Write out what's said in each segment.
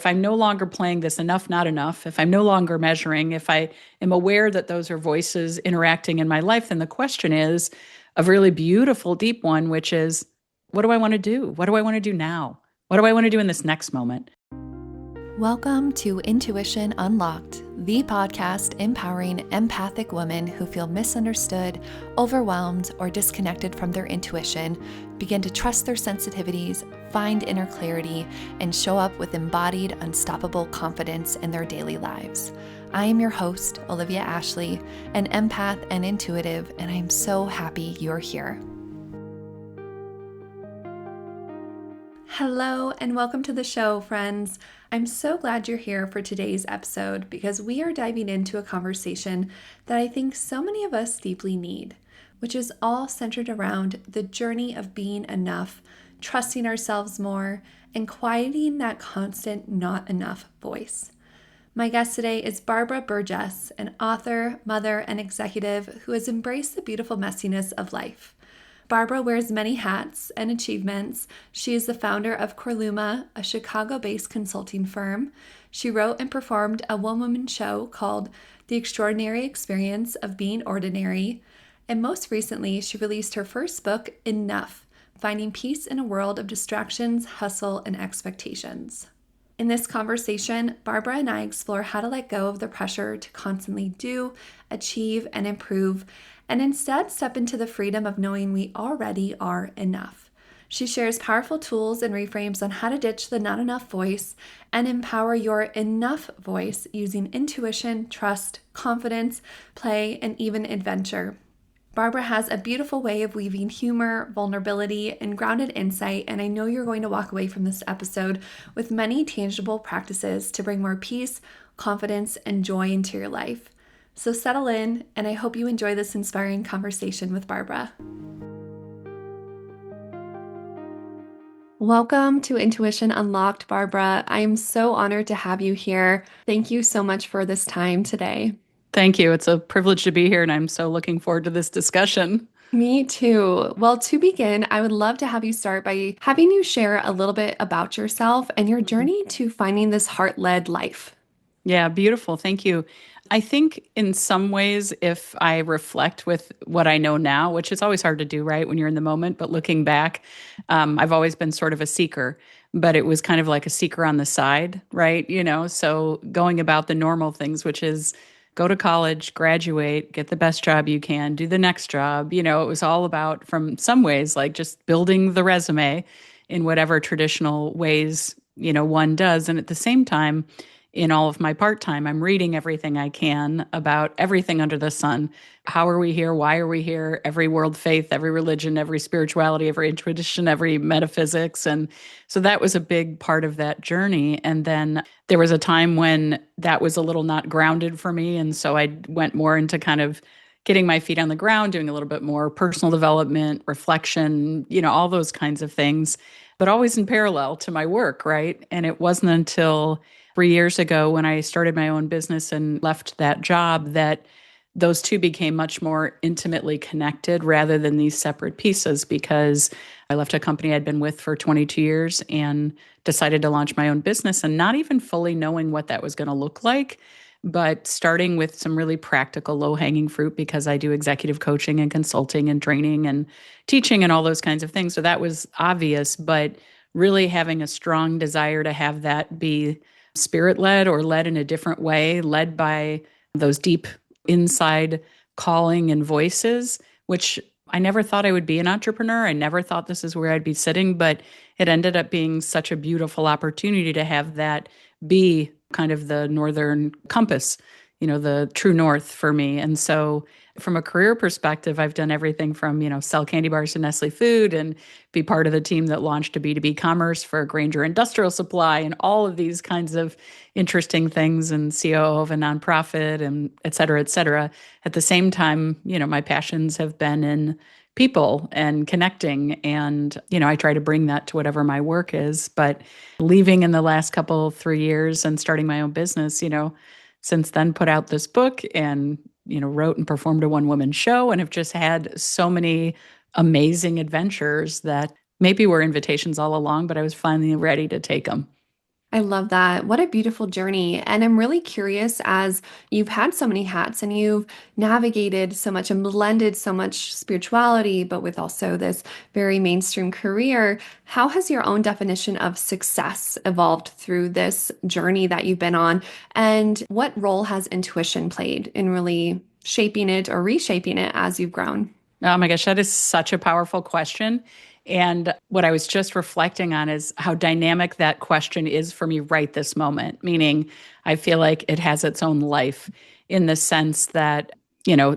If I'm no longer playing this enough, not enough, if I'm no longer measuring, if I am aware that those are voices interacting in my life, then the question is a really beautiful, deep one, which is, what do I want to do? What do I want to do now? What do I want to do in this next moment? Welcome to Intuition Unlocked, the podcast empowering empathic women who feel misunderstood, overwhelmed, or disconnected from their intuition, begin to trust their sensitivities, find inner clarity, and show up with embodied, unstoppable confidence in their daily lives. I am your host, Olivia Ashley, an empath and intuitive, and I am so happy you're here. Hello, and welcome to the show, friends. I'm so glad you're here for today's episode because we are diving into a conversation that I think so many of us deeply need, which is all centered around the journey of being enough, trusting ourselves more, and quieting that constant not enough voice. My guest today is Barbara Burgess, an author, mother, and executive who has embraced the beautiful messiness of life. Barbara wears many hats and achievements. She is the founder of Corluma, a Chicago-based consulting firm. She wrote and performed a one-woman show called The Extraordinary Experience of Being Ordinary. And most recently, she released her first book, Enough, Finding Peace in a World of Distractions, Hustle, and Expectations. In this conversation, Barbara and I explore how to let go of the pressure to constantly do, achieve, and improve, and instead step into the freedom of knowing we already are enough. She shares powerful tools and reframes on how to ditch the not enough voice and empower your enough voice using intuition, trust, confidence, play, and even adventure. Barbara has a beautiful way of weaving humor, vulnerability, and grounded insight, and I know you're going to walk away from this episode with many tangible practices to bring more peace, confidence, and joy into your life. So settle in, and I hope you enjoy this inspiring conversation with Barbara. Welcome to Intuition Unlocked, Barbara. I am so honored to have you here. Thank you so much for this time today. Thank you. It's a privilege to be here, and I'm so looking forward to this discussion. Me too. Well, to begin, I would love to have you start by having you share a little bit about yourself and your journey to finding this heart-led life. Yeah, beautiful. Thank you. I think in some ways, if I reflect with what I know now, which is always hard to do, right, when you're in the moment, but looking back, I've always been sort of a seeker, but it was kind of like a seeker on the side, right? So going about the normal things, which is go to college, graduate, get the best job you can, do the next job. It was all about, from some ways, like just building the resume in whatever traditional ways, one does. And at the same time, in all of my part-time, I'm reading everything I can about everything under the sun. How are we here? Why are we here? Every world faith, every religion, every spirituality, every tradition, every metaphysics. And so that was a big part of that journey. And then there was a time when that was a little not grounded for me. And so I went more into kind of getting my feet on the ground, doing a little bit more personal development, reflection, all those kinds of things, but always in parallel to my work, right? And it wasn't until 3 years ago when I started my own business and left that job that those two became much more intimately connected rather than these separate pieces, because I left a company I'd been with for 22 years and decided to launch my own business, and not even fully knowing what that was going to look like, but starting with some really practical low-hanging fruit, because I do executive coaching and consulting and training and teaching and all those kinds of things. So that was obvious, but really having a strong desire to have that be spirit-led or led in a different way, led by those deep inside calling and voices, which I never thought I would be an entrepreneur. I never thought this is where I'd be sitting, but it ended up being such a beautiful opportunity to have that be kind of the northern compass, the true north for me. And so from a career perspective, I've done everything from, sell candy bars to Nestle Food and be part of the team that launched a B2B commerce for Granger Industrial Supply and all of these kinds of interesting things, and COO of a nonprofit, and et cetera, et cetera. At the same time, my passions have been in people and connecting. And, I try to bring that to whatever my work is. But leaving in the last 3 years and starting my own business, since then put out this book and, wrote and performed a one-woman show, and have just had so many amazing adventures that maybe were invitations all along, but I was finally ready to take them. I love that. What a beautiful journey. And I'm really curious as you've had so many hats and you've navigated so much and blended so much spirituality, but with also this very mainstream career. How has your own definition of success evolved through this journey that you've been on? And what role has intuition played in really shaping it or reshaping it as you've grown? Oh my gosh, that is such a powerful question. And what I was just reflecting on is how dynamic that question is for me right this moment, meaning I feel like it has its own life in the sense that,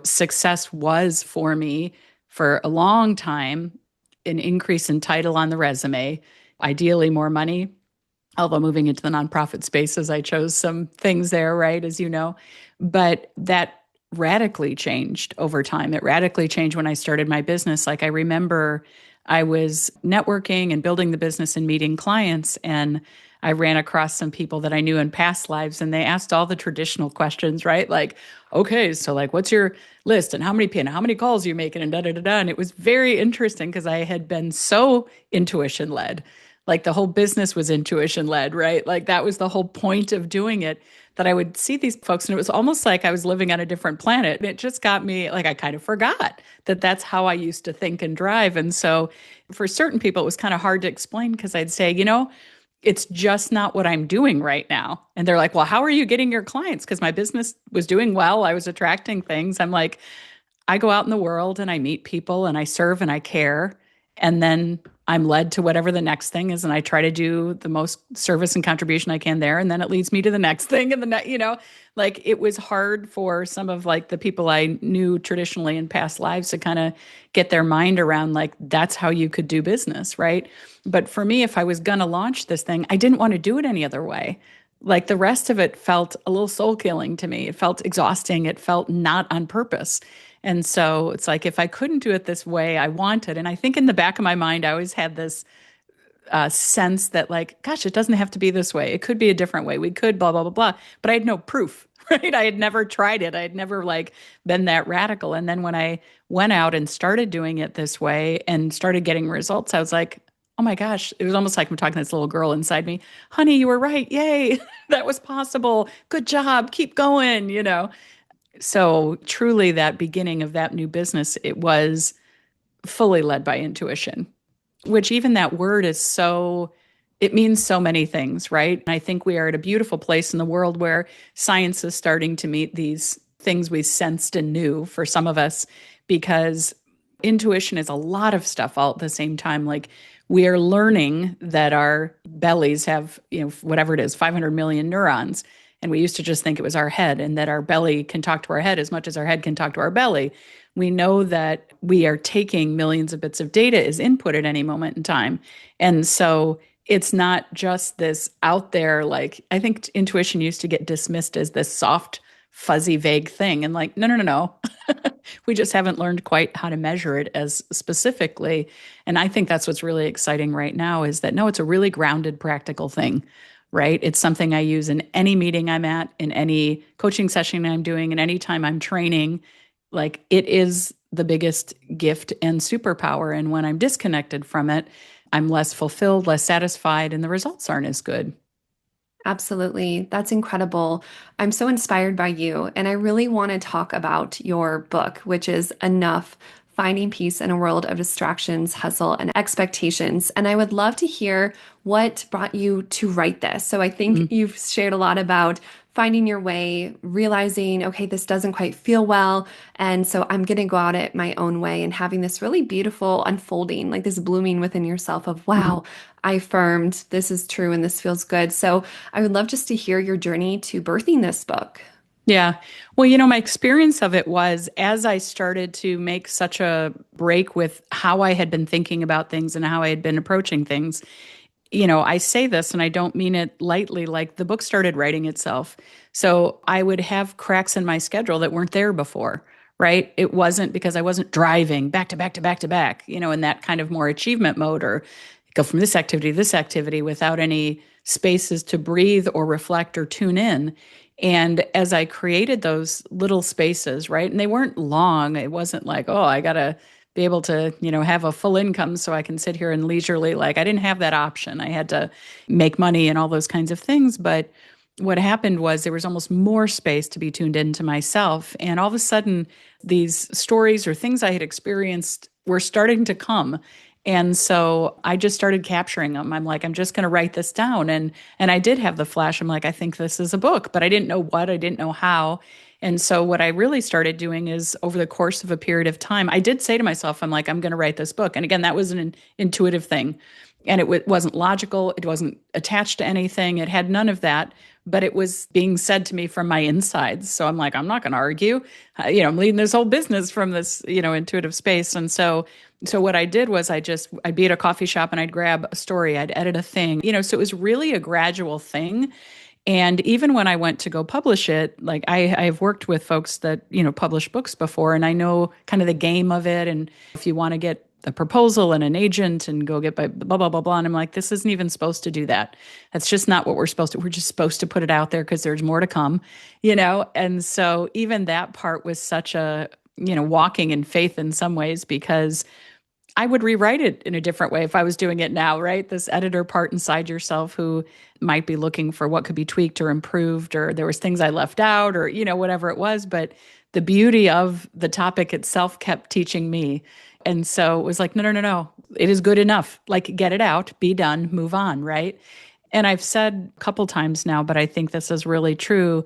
success was for me for a long time an increase in title on the resume, ideally more money, although moving into the nonprofit spaces, I chose some things there, right, as you know. But that radically changed over time. It radically changed when I started my business. Like I remember I was networking and building the business and meeting clients, and I ran across some people that I knew in past lives, and they asked all the traditional questions, right? Like, okay, so like, what's your list, and how many calls are you making, and da da da da. And it was very interesting because I had been so intuition led, like the whole business was intuition led, right? Like that was the whole point of doing it, that I would see these folks and it was almost like I was living on a different planet. And it just got me like, I kind of forgot that that's how I used to think and drive. And so for certain people, it was kind of hard to explain because I'd say, it's just not what I'm doing right now. And they're like, well, how are you getting your clients? Because my business was doing well. I was attracting things. I'm like, I go out in the world and I meet people and I serve and I care. And then I'm led to whatever the next thing is. And I try to do the most service and contribution I can there. And then it leads me to the next thing. And like it was hard for some of like the people I knew traditionally in past lives to kind of get their mind around like, that's how you could do business. Right. But for me, if I was going to launch this thing, I didn't want to do it any other way. Like the rest of it felt a little soul killing to me. It felt exhausting. It felt not on purpose. And so it's like if I couldn't do it this way I wanted, and I think in the back of my mind, I always had this sense that, like, gosh, it doesn't have to be this way. It could be a different way. We could blah, blah, blah, blah. But I had no proof, right? I had never tried it. I had never like been that radical. And then when I went out and started doing it this way and started getting results, I was like, oh my gosh, it was almost like I'm talking to this little girl inside me. Honey, you were right. Yay. That was possible. Good job. Keep going. So truly that beginning of that new business, it was fully led by intuition, which even that word is so, it means so many things, right? And I think we are at a beautiful place in the world where science is starting to meet these things we sensed and knew for some of us, because intuition is a lot of stuff all at the same time. Like we are learning that our bellies have, whatever it is, 500 million neurons. And we used to just think it was our head, and that our belly can talk to our head as much as our head can talk to our belly. We know that we are taking millions of bits of data as input at any moment in time. And so it's not just this out there, like, I think intuition used to get dismissed as this soft, fuzzy, vague thing. And like, no, no, no, no. We just haven't learned quite how to measure it as specifically. And I think that's what's really exciting right now is that no, it's a really grounded, practical thing, right? It's something I use in any meeting I'm at, in any coaching session I'm doing, and any time I'm training. Like it is the biggest gift and superpower. And when I'm disconnected from it, I'm less fulfilled, less satisfied, and the results aren't as good. Absolutely. That's incredible. I'm so inspired by you. And I really want to talk about your book, which is Enough: Finding Peace in a World of Distractions, Hustle, and Expectations. And I would love to hear what brought you to write this. So I think Mm. you've shared a lot about finding your way, realizing, okay, this doesn't quite feel well. And so I'm going to go out it my own way, and having this really beautiful unfolding, like this blooming within yourself of, Mhm. wow, I affirmed this is true and this feels good. So I would love just to hear your journey to birthing this book. Yeah. Well, my experience of it was as I started to make such a break with how I had been thinking about things and how I had been approaching things, I say this and I don't mean it lightly, like the book started writing itself. So I would have cracks in my schedule that weren't there before, right? It wasn't because I wasn't driving back to back to back to back, in that kind of more achievement mode, or go from this activity to this activity without any spaces to breathe or reflect or tune in. And as I created those little spaces, right? And they weren't long. It wasn't like, oh, I got to be able to, have a full income so I can sit here and leisurely, like I didn't have that option. I had to make money and all those kinds of things. But what happened was there was almost more space to be tuned into myself. And all of a sudden, these stories or things I had experienced were starting to come. And so I just started capturing them. I'm like, I'm just going to write this down. And I did have the flash. I'm like, I think this is a book, but I didn't know what, I didn't know how. And so what I really started doing is over the course of a period of time, I did say to myself, I'm like, I'm going to write this book. And again, that was an intuitive thing. And it wasn't logical. It wasn't attached to anything. It had none of that, but it was being said to me from my insides. So I'm like, I'm not going to argue. I'm leading this whole business from this, intuitive space. And so what I did was I'd be at a coffee shop and I'd grab a story, I'd edit a thing, so it was really a gradual thing. And even when I went to go publish it, like I've worked with folks that, publish books before, and I know kind of the game of it. And if you want to get a proposal and an agent and go get by blah, blah, blah, blah. And I'm like, this isn't even supposed to do that. That's just not what we're supposed to. We're just supposed to put it out there because there's more to come, And so even that part was such a, walking in faith in some ways, because I would rewrite it in a different way if I was doing it now, right? This editor part inside yourself who might be looking for what could be tweaked or improved, or there was things I left out, or, whatever it was. But the beauty of the topic itself kept teaching me. And so it was like, no, no, no, no. It is good enough. Like, get it out, be done, move on, right? And I've said a couple times now, but I think this is really true.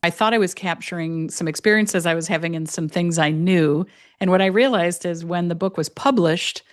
I thought I was capturing some experiences I was having and some things I knew. And what I realized is when the book was published,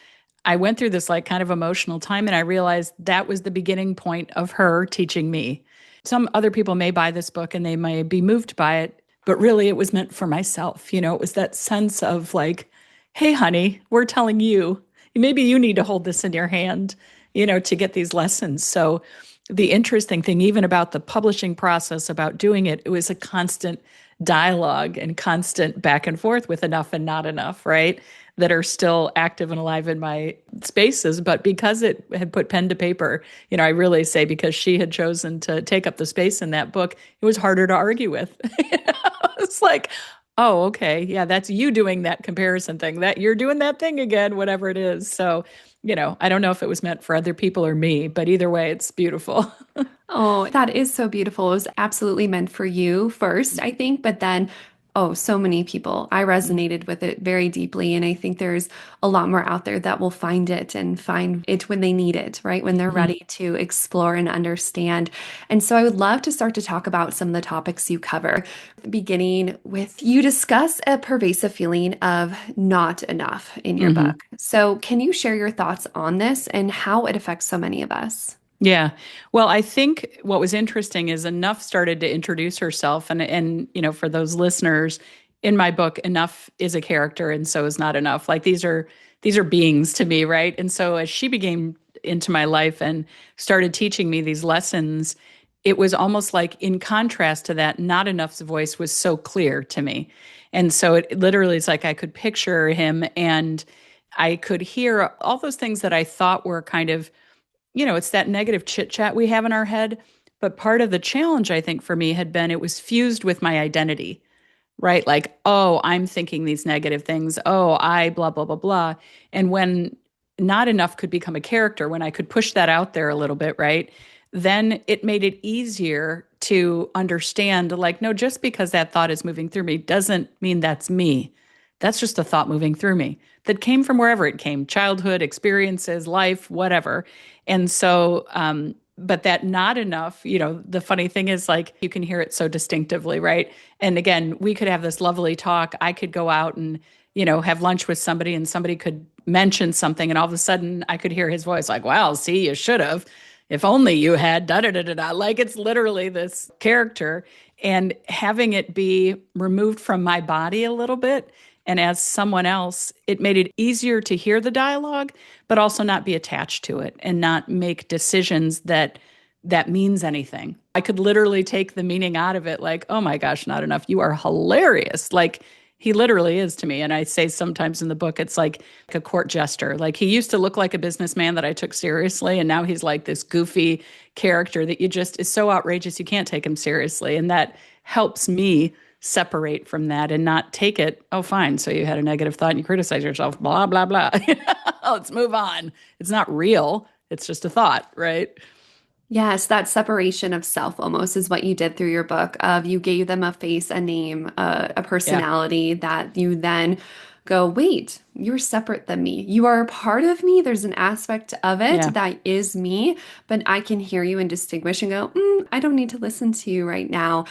I went through this like kind of emotional time, and I realized that was the beginning point of her teaching me. Some other people may buy this book and they may be moved by it, but really it was meant for myself. It was that sense of like, hey, honey, we're telling you, maybe you need to hold this in your hand, to get these lessons. So the interesting thing, even about the publishing process, about doing it, it was a constant dialogue and constant back and forth with enough and not enough, right? That are still active and alive in my spaces. But because it had put pen to paper, I really say because she had chosen to take up the space in that book, it was harder to argue with. It's like, oh, okay. Yeah, that's you doing that comparison thing, that you're doing that thing again, whatever it is. So, I don't know if it was meant for other people or me, but either way, it's beautiful. Oh, that is so beautiful. It was absolutely meant for you first, I think, but then, oh, so many people. I resonated with it very deeply. And I think there's a lot more out there that will find it and find it when they need it, right? When they're ready to explore and understand. And so I would love to start to talk about some of the topics you cover, beginning with you discuss a pervasive feeling of not enough in your Mm-hmm. book. So can you share your thoughts on this and how it affects so many of us? Yeah. Well, I think what was interesting is Enough started to introduce herself, and for those listeners, in my book, Enough is a character and so is Not Enough. Like these are beings to me, right? And so as she became into my life and started teaching me these lessons, it was almost like in contrast to that, Not Enough's voice was so clear to me. And so it literally is like I could picture him, and I could hear all those things that I thought were kind of, it's that negative chit chat we have in our head. But part of the challenge, I think, for me had been it was fused with my identity, right? Like, oh, I'm thinking these negative things. Oh, I blah, blah, blah, blah. And when Not Enough could become a character, when I could push that out there a little bit, right? Then it made it easier to understand, like, no, just because that thought is moving through me doesn't mean that's me. That's just a thought moving through me that came from wherever it came, childhood experiences, life, whatever. And so, but that Not Enough, the funny thing is like you can hear it so distinctively, right? And again, we could have this lovely talk. I could go out and, have lunch with somebody, and somebody could mention something, and all of a sudden I could hear his voice like, wow, see, you should have. If only you had da da da da da. Like it's literally this character, and having it be removed from my body a little bit and as someone else, it made it easier to hear the dialogue, but also not be attached to it and not make decisions that means anything. I could literally take the meaning out of it, like, oh my gosh, Not Enough. You are hilarious. Like he literally is to me. And I say sometimes in the book, it's like a court jester. Like he used to look like a businessman that I took seriously. And now he's like this goofy character that you just is so outrageous you can't take him seriously. And that helps me separate from that and not take it, oh, fine. So you had a negative thought and you criticize yourself, blah, blah, blah. Let's move on. It's not real. It's just a thought, right? Yes, that separation of self almost is what you did through your book of you gave them a face, a name, a Yeah. personality that you then go, wait, you're separate than me. You are a part of me. There's an aspect of it Yeah. that is me, but I can hear you and distinguish and go, I don't need to listen to you right now.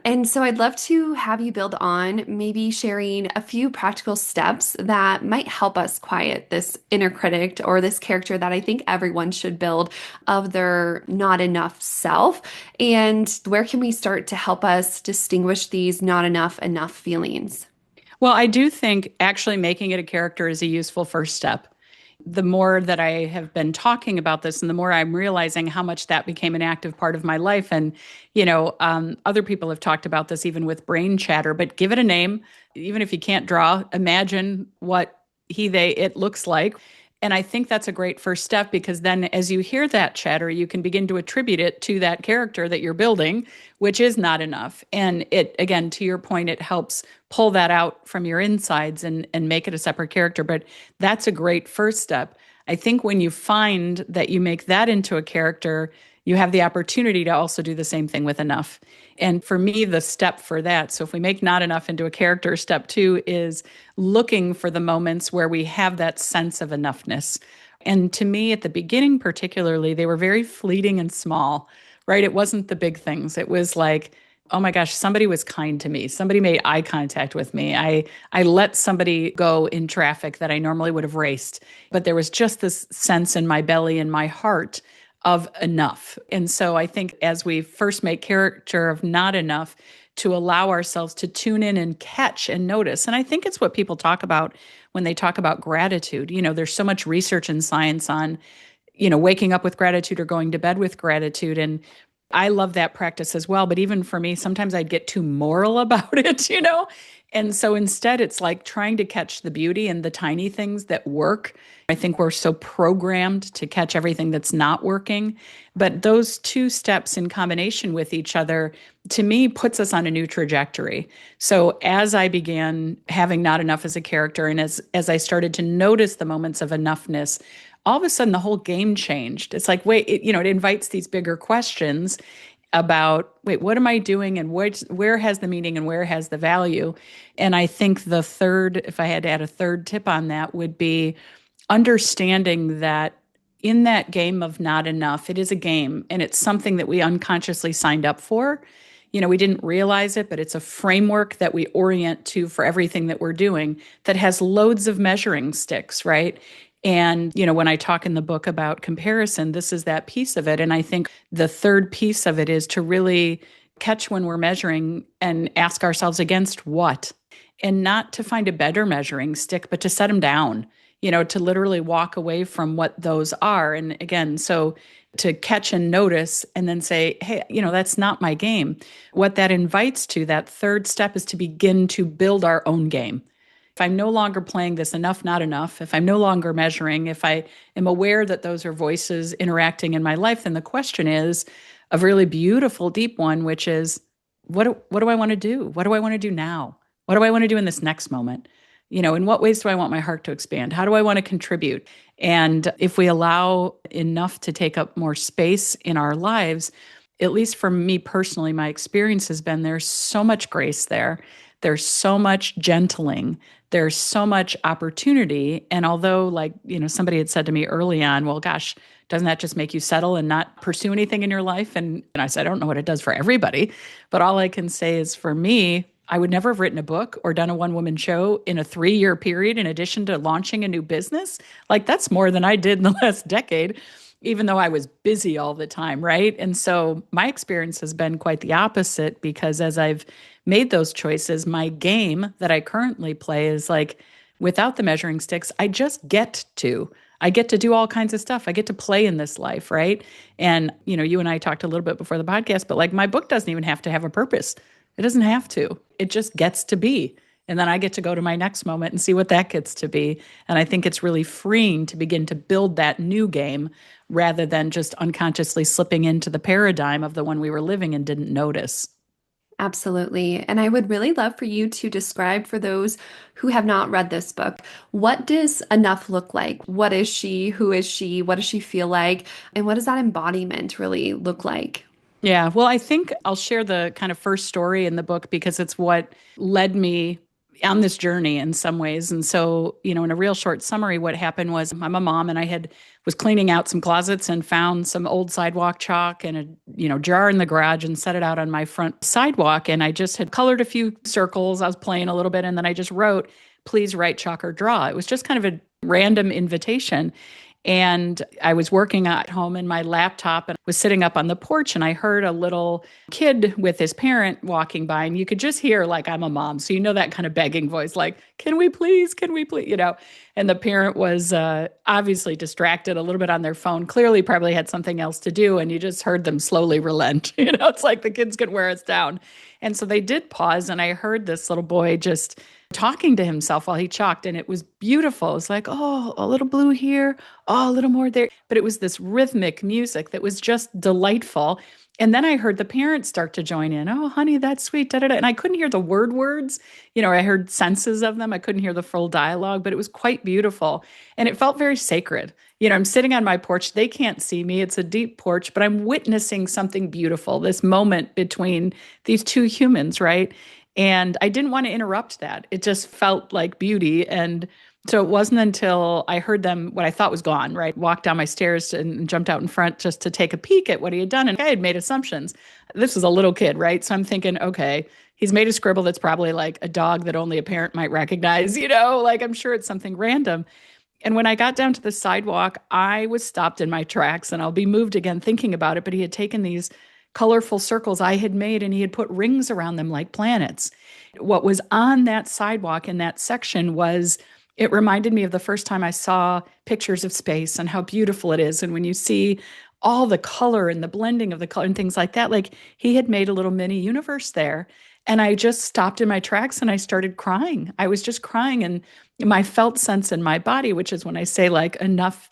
And so I'd love to have you build on maybe sharing a few practical steps that might help us quiet this inner critic or this character that I think everyone should build of their not enough self. And where can we start to help us distinguish these not enough feelings? Well, I do think actually making it a character is a useful first step. The more that I have been talking about this and the more I'm realizing how much that became an active part of my life. And, other people have talked about this even with brain chatter, but give it a name. Even if you can't draw, imagine what it looks like. And I think that's a great first step because then as you hear that chatter, you can begin to attribute it to that character that you're building, which is not enough. And it, again, to your point, it helps pull that out from your insides and make it a separate character. But that's a great first step. I think when you find that you make that into a character, you have the opportunity to also do the same thing with enough. And for me, the step for that, so if we make not enough into a character, step two is looking for the moments where we have that sense of enoughness. And to me, at the beginning, particularly, they were very fleeting and small, right? It wasn't the big things. It was like, oh my gosh, somebody was kind to me. Somebody made eye contact with me. I let somebody go in traffic that I normally would have raced. But there was just this sense in my belly and my heart of enough. And so I think as we first make character of not enough, to allow ourselves to tune in and catch and notice. And I think it's what people talk about when they talk about gratitude. There's so much research and science on, waking up with gratitude or going to bed with gratitude. And I love that practice as well. But even for me, sometimes I'd get too moral about it. And so instead, it's like trying to catch the beauty and the tiny things that work. I think we're so programmed to catch everything that's not working. But those two steps in combination with each other, to me, puts us on a new trajectory. So as I began having not enough as a character, and as I started to notice the moments of enoughness, all of a sudden the whole game changed. It's like, wait, it invites these bigger questions about, wait, what am I doing and where has the meaning and where has the value? And I think the third, if I had to add a third tip on that, would be understanding that in that game of not enough, it is a game and it's something that we unconsciously signed up for. We didn't realize it, but it's a framework that we orient to for everything that we're doing that has loads of measuring sticks, right? And, when I talk in the book about comparison, this is that piece of it. And I think the third piece of it is to really catch when we're measuring and ask ourselves against what, and not to find a better measuring stick, but to set them down, to literally walk away from what those are. And again, so to catch and notice and then say, hey, that's not my game. What that invites to, that third step, is to begin to build our own game. If I'm no longer playing this enough, not enough, if I'm no longer measuring, if I am aware that those are voices interacting in my life, then the question is a really beautiful, deep one, which is, what do I want to do? What do I want to do now? What do I want to do in this next moment? In what ways do I want my heart to expand? How do I want to contribute? And if we allow enough to take up more space in our lives, at least for me personally, my experience has been there's so much grace there. There's so much gentling. There's so much opportunity. And although, somebody had said to me early on, well, gosh, doesn't that just make you settle and not pursue anything in your life? And I said, I don't know what it does for everybody. But all I can say is for me, I would never have written a book or done a one-woman show in a 3-year period in addition to launching a new business. That's more than I did in the last decade, even though I was busy all the time, right? And so my experience has been quite the opposite, because as I've made those choices, my game that I currently play is without the measuring sticks, I just get to. I get to do all kinds of stuff. I get to play in this life, right? And, you and I talked a little bit before the podcast, but my book doesn't even have to have a purpose. It doesn't have to. It just gets to be. And then I get to go to my next moment and see what that gets to be. And I think it's really freeing to begin to build that new game rather than just unconsciously slipping into the paradigm of the one we were living and didn't notice. Absolutely. And I would really love for you to describe for those who have not read this book, what does enough look like? What is she? Who is she? What does she feel like? And what does that embodiment really look like? Yeah, well, I think I'll share the kind of first story in the book because it's what led me on this journey in some ways. And so, in a real short summary, what happened was I'm a mom and I had was cleaning out some closets and found some old sidewalk chalk and a, jar in the garage and set it out on my front sidewalk. And I just had colored a few circles. I was playing a little bit and then I just wrote, please write, chalk, or draw. It was just kind of a random invitation. And I was working at home in my laptop and was sitting up on the porch and I heard a little kid with his parent walking by and you could just hear like I'm a mom. So that kind of begging voice like, can we please, and the parent was obviously distracted a little bit on their phone, clearly probably had something else to do. And you just heard them slowly relent. It's like the kids could wear us down. And so they did pause and I heard this little boy just talking to himself while he chalked and it was beautiful. It was like, oh, a little blue here, oh, a little more there. But it was this rhythmic music that was just delightful. And then I heard the parents start to join in. Oh, honey, that's sweet. Da, da, da. And I couldn't hear the words. I heard senses of them. I couldn't hear the full dialogue, but it was quite beautiful. And it felt very sacred. I'm sitting on my porch. They can't see me. It's a deep porch, but I'm witnessing something beautiful, this moment between these two humans, right? And I didn't want to interrupt that. It just felt like beauty. And so it wasn't until I heard them, what I thought was gone, right? Walked down my stairs and jumped out in front just to take a peek at what he had done. And I had made assumptions. This was a little kid, right? So I'm thinking, okay, he's made a scribble that's probably like a dog that only a parent might recognize, like I'm sure it's something random. And when I got down to the sidewalk, I was stopped in my tracks and I'll be moved again thinking about it. But he had taken these colorful circles I had made and he had put rings around them like planets. What was on that sidewalk in that section was it reminded me of the first time I saw pictures of space and how beautiful it is. And when you see all the color and the blending of the color and things like that, like he had made a little mini universe there. And I just stopped in my tracks and I started crying. I was just crying and my felt sense in my body, which is when I say like enough,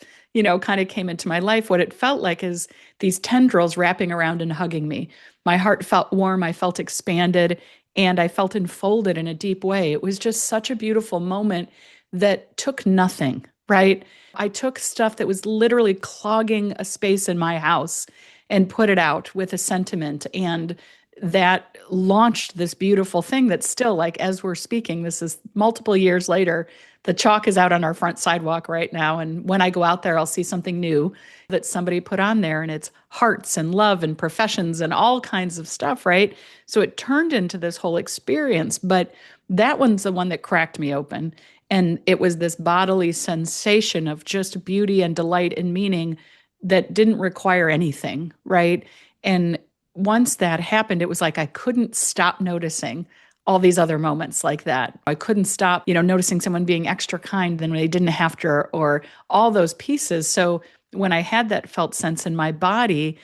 kind of came into my life. What it felt like is these tendrils wrapping around and hugging me. My heart felt warm. I felt expanded and I felt enfolded in a deep way. It was just such a beautiful moment that took nothing, right? I took stuff that was literally clogging a space in my house and put it out with a sentiment. And that launched this beautiful thing that's still like, as we're speaking, this is multiple years later, the chalk is out on our front sidewalk right now. And when I go out there, I'll see something new that somebody put on there and it's hearts and love and professions and all kinds of stuff, right? So it turned into this whole experience, but that one's the one that cracked me open. And it was this bodily sensation of just beauty and delight and meaning that didn't require anything, right? And once that happened, it was like I couldn't stop noticing all these other moments like that. I couldn't stop, noticing someone being extra kind than they didn't have to, or all those pieces. So when I had that felt sense in my body,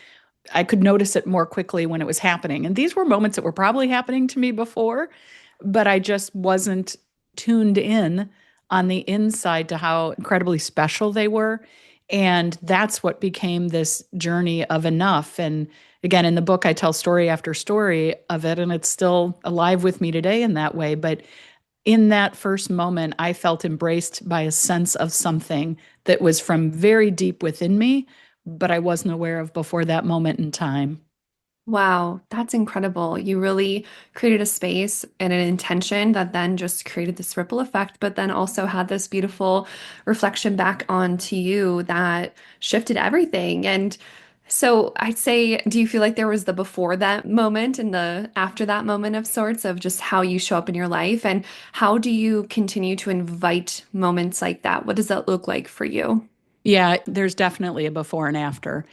I could notice it more quickly when it was happening. And these were moments that were probably happening to me before, but I just wasn't tuned in on the inside to how incredibly special they were. And that's what became this journey of enough. And again, in the book, I tell story after story of it, and it's still alive with me today in that way. But in that first moment, I felt embraced by a sense of something that was from very deep within me, but I wasn't aware of before that moment in time. Wow, that's incredible. You really created a space and an intention that then just created this ripple effect, but then also had this beautiful reflection back onto you that shifted everything. And so I'd say, do you feel like there was the before that moment and the after that moment of sorts of just how you show up in your life? And how do you continue to invite moments like that? What does that look like for you? Yeah, there's definitely a before and after.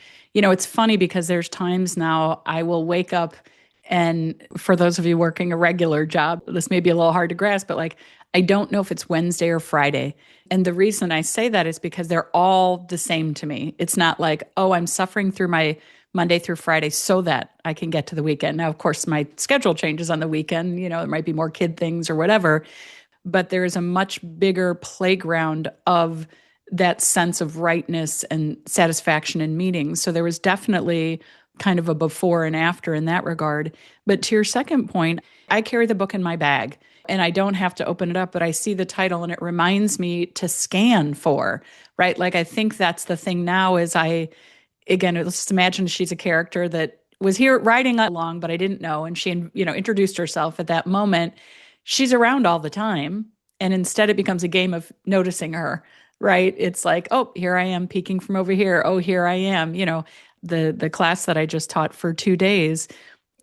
It's funny because there's times now I will wake up and for those of you working a regular job, this may be a little hard to grasp, but like I don't know if it's Wednesday or Friday. And the reason I say that is because they're all the same to me. It's not like, oh, I'm suffering through my Monday through Friday so that I can get to the weekend. Now, of course, my schedule changes on the weekend. There might be more kid things or whatever, but there is a much bigger playground of that sense of rightness and satisfaction and meaning. So there was definitely kind of a before and after in that regard. But to your second point, I carry the book in my bag and I don't have to open it up, but I see the title and it reminds me to scan for, right? Like I think that's the thing now is again, let's just imagine she's a character that was here riding along, but I didn't know. And she, introduced herself at that moment. She's around all the time. And instead, it becomes a game of noticing her, right? It's like, oh, here I am peeking from over here. Oh, here I am. The class that I just taught for 2 days,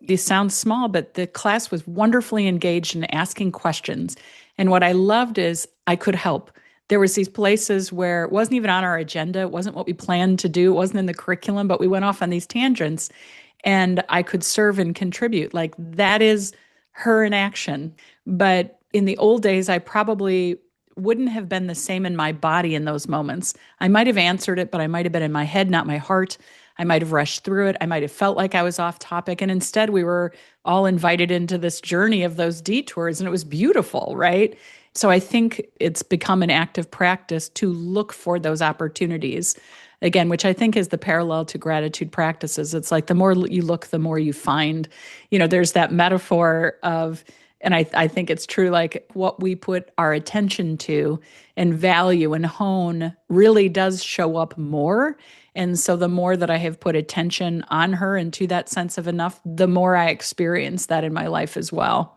these sound small, but the class was wonderfully engaged in asking questions. And what I loved is I could help. There was these places where it wasn't even on our agenda. It wasn't what we planned to do. It wasn't in the curriculum, but we went off on these tangents and I could serve and contribute. Like that is her in action. But in the old days, I probably wouldn't have been the same in my body in those moments. I might have answered it, but I might have been in my head, not my heart. I might have rushed through it. I might have felt like I was off topic. And instead, we were all invited into this journey of those detours, and it was beautiful, right? So I think it's become an active practice to look for those opportunities. Again, which I think is the parallel to gratitude practices. It's like the more you look, the more you find. There's that metaphor of, and I think it's true, like what we put our attention to and value and hone really does show up more. And so the more that I have put attention on her and to that sense of enough, the more I experience that in my life as well.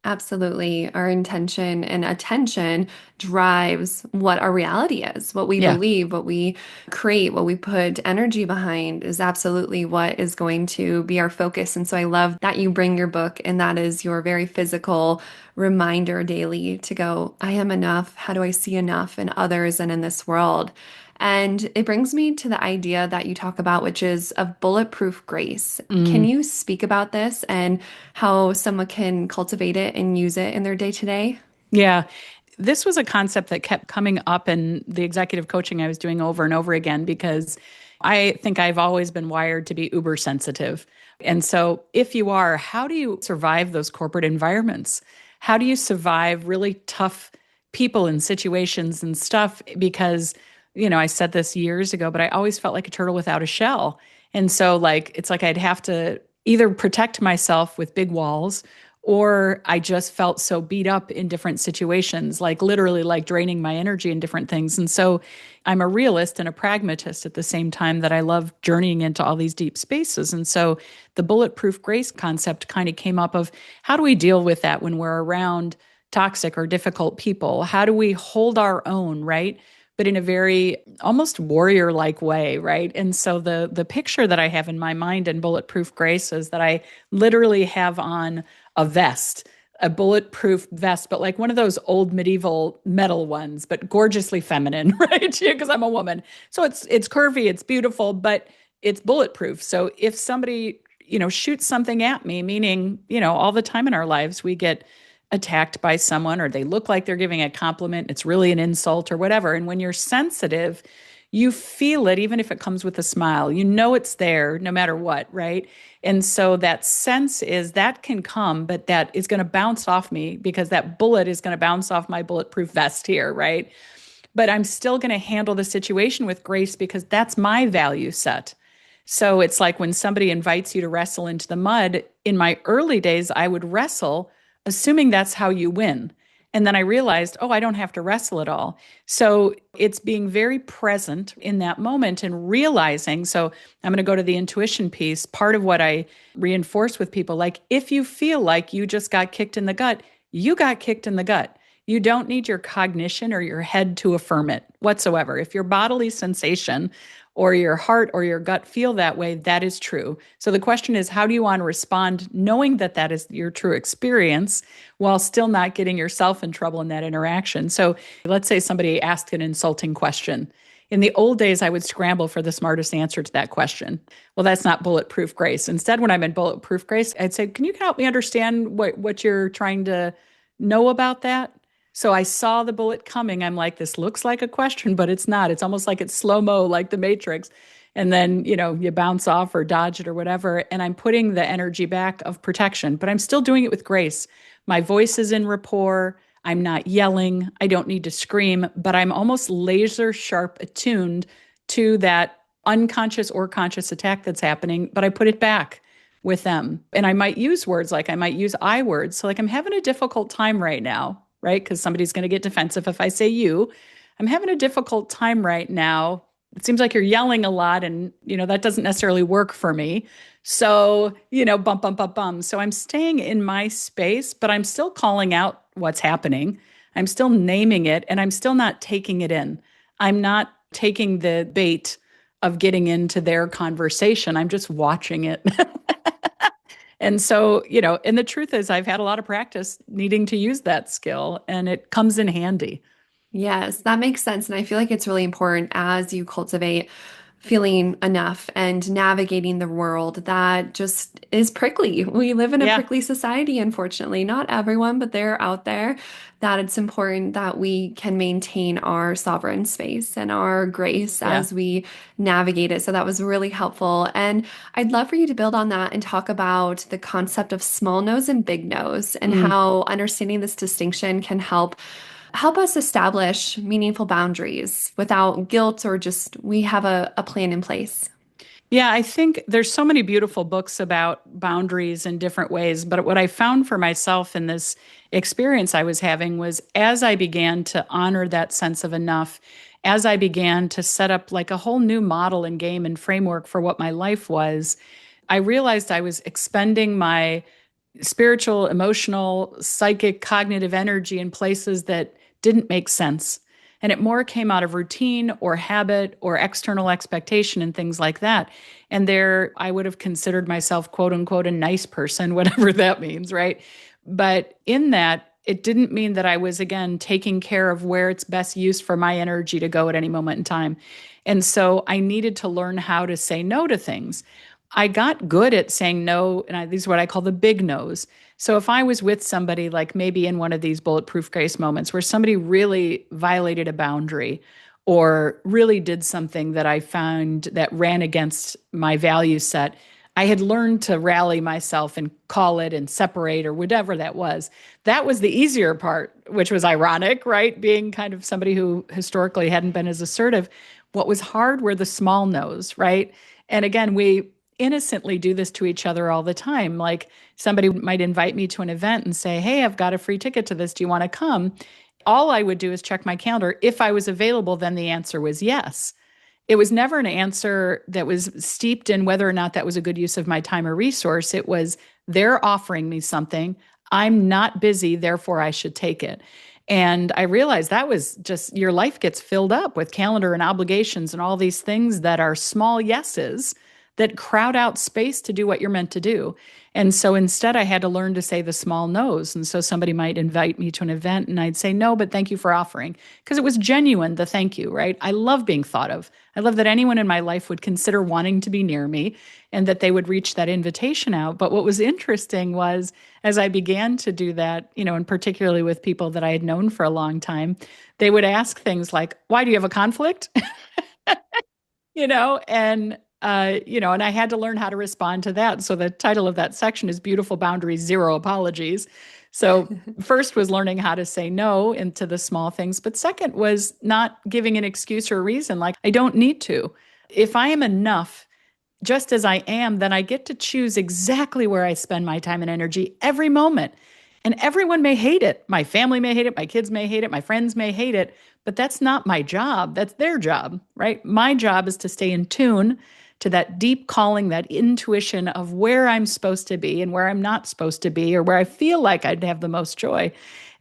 Absolutely. Our intention and attention drives what our reality is, what we Yeah. believe, what we create, what we put energy behind is absolutely what is going to be our focus. And so I love that you bring your book, and that is your very physical reminder daily to go, I am enough. How do I see enough in others and in this world? And it brings me to the idea that you talk about, which is of bulletproof grace. Can Mm. you speak about this and how someone can cultivate it and use it in their day to day? Yeah. This was a concept that kept coming up in the executive coaching I was doing over and over again because I think I've always been wired to be uber sensitive. And so, if you are, how do you survive those corporate environments? How do you survive really tough people and situations and stuff? Because, I said this years ago, but I always felt like a turtle without a shell. And so, like, it's like I'd have to either protect myself with big walls or I just felt so beat up in different situations, like literally like draining my energy in different things. And so I'm a realist and a pragmatist at the same time that I love journeying into all these deep spaces. And so the bulletproof grace concept kind of came up of how do we deal with that when we're around toxic or difficult people? How do we hold our own, right? But in a very almost warrior like way, right? And so the picture that I have in my mind in bulletproof grace is that I literally have on a vest, a bulletproof vest, but like one of those old medieval metal ones, but gorgeously feminine, right? Because I'm a woman. So it's curvy, it's beautiful, but it's bulletproof. So if somebody, shoots something at me, meaning, all the time in our lives we get attacked by someone or they look like they're giving a compliment, it's really an insult or whatever. And when you're sensitive, you feel it even if it comes with a smile. You know it's there no matter what, right? And so that sense is that can come, but that is going to bounce off me because that bullet is going to bounce off my bulletproof vest here, right? But I'm still going to handle the situation with grace because that's my value set. So it's like when somebody invites you to wrestle into the mud, in my early days, I would wrestle, assuming that's how you win. And then I realized, oh, I don't have to wrestle at all. So it's being very present in that moment and realizing. So I'm going to go to the intuition piece. Part of what I reinforce with people, like if you feel like you just got kicked in the gut, you got kicked in the gut. You don't need your cognition or your head to affirm it whatsoever. If your bodily sensation or your heart or your gut feel that way, that is true. So the question is, how do you want to respond knowing that that is your true experience while still not getting yourself in trouble in that interaction? So let's say somebody asked an insulting question. In the old days, I would scramble for the smartest answer to that question. Well, that's not bulletproof grace. Instead, when I'm in bulletproof grace, I'd say, can you help me understand what you're trying to know about that? So I saw the bullet coming. I'm like, this looks like a question, but it's not. It's almost like it's slow-mo, like the Matrix. And then, you bounce off or dodge it or whatever. And I'm putting the energy back of protection, but I'm still doing it with grace. My voice is in rapport. I'm not yelling. I don't need to scream, but I'm almost laser sharp attuned to that unconscious or conscious attack that's happening, but I put it back with them. And I might use words like I might use I words. So, like, I'm having a difficult time right now, right? Because somebody's going to get defensive if I say you. I'm having a difficult time right now. It seems like you're yelling a lot, and that doesn't necessarily work for me. So, bump, bump, bump, bump. So I'm staying in my space, but I'm still calling out what's happening. I'm still naming it, and I'm still not taking it in. I'm not taking the bait of getting into their conversation. I'm just watching it. And so, and the truth is, I've had a lot of practice needing to use that skill, and it comes in handy. Yes, that makes sense. And I feel like it's really important as you cultivate feeling enough and navigating the world that just is prickly. We live in a Yeah. prickly society, unfortunately. Not everyone, but they're out there. That it's important that we can maintain our sovereign space and our grace Yeah. as we navigate it. So that was really helpful. And I'd love for you to build on that and talk about the concept of small nose and big nose and Mm. how understanding this distinction can help us establish meaningful boundaries without guilt or just we have a plan in place. Yeah, I think there's so many beautiful books about boundaries in different ways. But what I found for myself in this experience I was having was as I began to honor that sense of enough, as I began to set up like a whole new model and game and framework for what my life was, I realized I was expending my spiritual, emotional, psychic, cognitive energy in places that didn't make sense. And it more came out of routine or habit or external expectation and things like that. And there, I would have considered myself, quote unquote, a nice person, whatever that means, right? But in that, it didn't mean that I was, again, taking care of where it's best used for my energy to go at any moment in time. And so I needed to learn how to say no to things. I got good at saying no, and these are what I call the big no's. So if I was with somebody, like maybe in one of these bulletproof grace moments where somebody really violated a boundary or really did something that I found that ran against my value set, I had learned to rally myself and call it and separate or whatever that was. That was the easier part, which was ironic, right? Being kind of somebody who historically hadn't been as assertive. What was hard were the small no's, right? And again, we innocently do this to each other all the time. Like somebody might invite me to an event and say, "Hey, I've got a free ticket to this. Do you want to come?" All I would do is check my calendar. If I was available, then the answer was yes. It was never an answer that was steeped in whether or not that was a good use of my time or resource. It was they're offering me something. I'm not busy, therefore I should take it. And I realized that was just your life gets filled up with calendar and obligations and all these things that are small yeses that crowd out space to do what you're meant to do. And so instead, I had to learn to say the small no's. And so somebody might invite me to an event and I'd say, no, but thank you for offering. Because it was genuine, the thank you, right? I love being thought of. I love that anyone in my life would consider wanting to be near me and that they would reach that invitation out. But what was interesting was as I began to do that, and particularly with people that I had known for a long time, they would ask things like, why do you have a conflict? And I had to learn how to respond to that. So the title of that section is Beautiful Boundaries, Zero Apologies. So first was learning how to say no into the small things, but second was not giving an excuse or a reason like I don't need to. If I am enough just as I am, then I get to choose exactly where I spend my time and energy every moment. And everyone may hate it. My family may hate it. My kids may hate it. My friends may hate it. But that's not my job. That's their job, right? My job is to stay in tune to that deep calling, that intuition of where I'm supposed to be and where I'm not supposed to be, or where I feel like I'd have the most joy.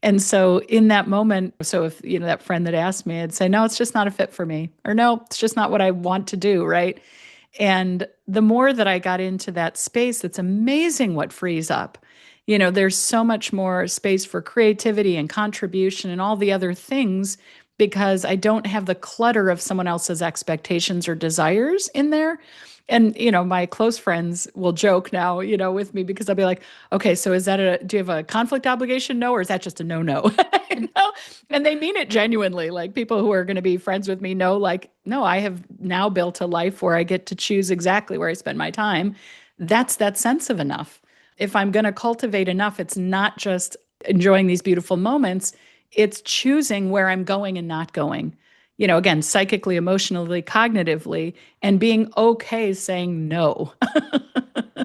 And so in that moment, so if, that friend that asked me, I'd say, no, it's just not a fit for me, or no, it's just not what I want to do, right? And the more that I got into that space, it's amazing what frees up. There's so much more space for creativity and contribution and all the other things because I don't have the clutter of someone else's expectations or desires in there. And, my close friends will joke now, with me because I'll be like, okay, so do you have a conflict obligation? No, or is that just a no, no? And they mean it genuinely. Like people who are going to be friends with me know, like, no, I have now built a life where I get to choose exactly where I spend my time. That's that sense of enough. If I'm going to cultivate enough, it's not just enjoying these beautiful moments, it's choosing where I'm going and not going. Again, psychically, emotionally, cognitively, and being okay saying no.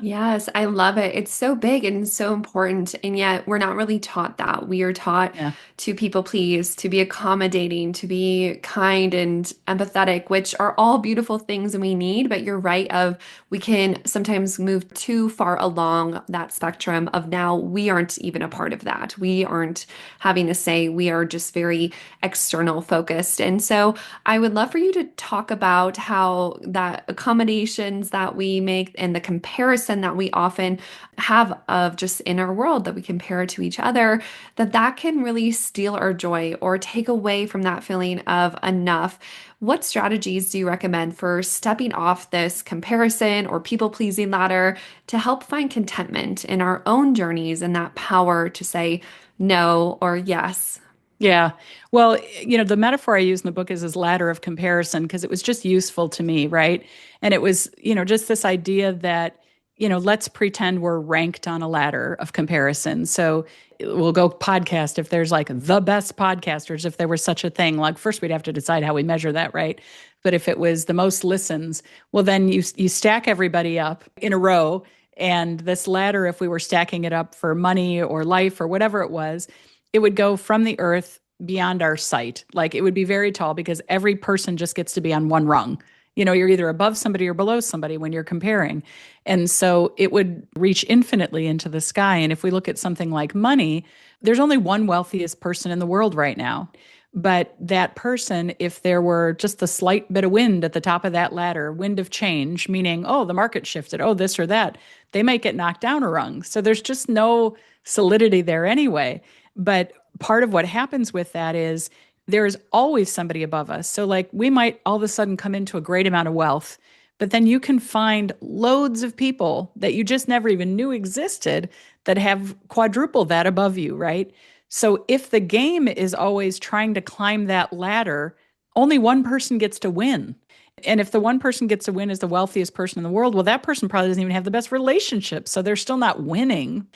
Yes, I love it. It's so big and so important. And yet we're not really taught that. We are taught Yeah. to people please, to be accommodating, to be kind and empathetic, which are all beautiful things and we need. But you're right of we can sometimes move too far along that spectrum of now we aren't even a part of that. We aren't having a say. We are just very external focused. And so I would love for you to talk about how that accommodations that we make and the comparison that we often have of just in our world that we compare to each other, that can really steal our joy or take away from that feeling of enough. What strategies do you recommend for stepping off this comparison or people pleasing ladder to help find contentment in our own journeys and that power to say no or yes? Yeah. Well, the metaphor I use in the book is this ladder of comparison because it was just useful to me, right? And it was, just this idea that, let's pretend we're ranked on a ladder of comparison. So we'll go podcast if there's like the best podcasters, if there was such a thing. Like first we'd have to decide how we measure that, right? But if it was the most listens, well then you stack everybody up in a row. And this ladder, if we were stacking it up for money or life or whatever it was, it would go from the earth beyond our sight. Like it would be very tall because every person just gets to be on one rung. You're either above somebody or below somebody when you're comparing. And so it would reach infinitely into the sky. And if we look at something like money, there's only one wealthiest person in the world right now. But that person, if there were just a slight bit of wind at the top of that ladder, wind of change, meaning, oh, the market shifted, oh, this or that, they might get knocked down a rung. So there's just no solidity there anyway. But part of what happens with that is there is always somebody above us. So, like, we might all of a sudden come into a great amount of wealth, but then you can find loads of people that you just never even knew existed that have quadruple that above you, right? So, if the game is always trying to climb that ladder, only one person gets to win. And if the one person gets to win as the wealthiest person in the world, well, that person probably doesn't even have the best relationship. So they're still not winning.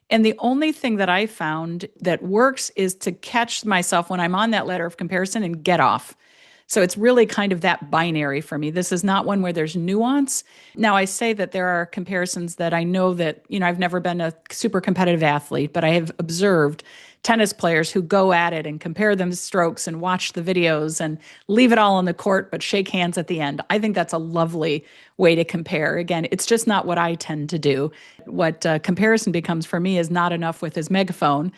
And the only thing that I found that works is to catch myself when I'm on that ladder of comparison and get off. So it's really kind of that binary for me. This is not one where there's nuance. Now, I say that there are comparisons that I know that, I've never been a super competitive athlete, but I have observed tennis players who go at it and compare them strokes and watch the videos and leave it all on the court, but shake hands at the end. I think that's a lovely way to compare. Again, it's just not what I tend to do. What comparison becomes for me is not enough with his megaphone,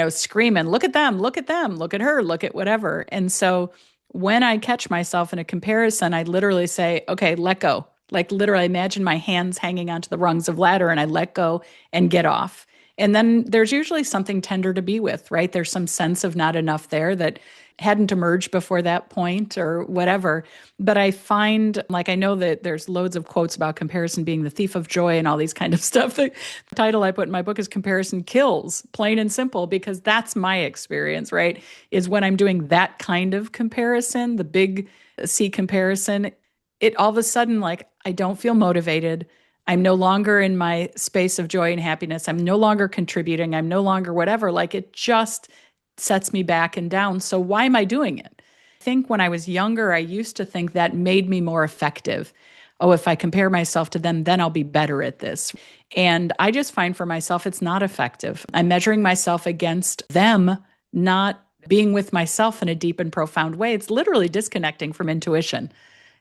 screaming, look at them, look at them, look at her, look at whatever. And so when I catch myself in a comparison, I literally say, okay, let go. Like literally imagine my hands hanging onto the rungs of ladder and I let go and get off. And then there's usually something tender to be with, right? There's some sense of not enough there that hadn't emerged before that point or whatever. But I find, like, I know that there's loads of quotes about comparison being the thief of joy and all these kind of stuff. The title I put in my book is Comparison Kills, plain and simple, because that's my experience, right? Is when I'm doing that kind of comparison, the big C comparison, it all of a sudden, like, I don't feel motivated. I'm no longer in my space of joy and happiness. I'm no longer contributing. I'm no longer whatever. Like it just sets me back and down. So why am I doing it? I think when I was younger, I used to think that made me more effective. Oh, if I compare myself to them, then I'll be better at this. And I just find for myself, it's not effective. I'm measuring myself against them, not being with myself in a deep and profound way. It's literally disconnecting from intuition.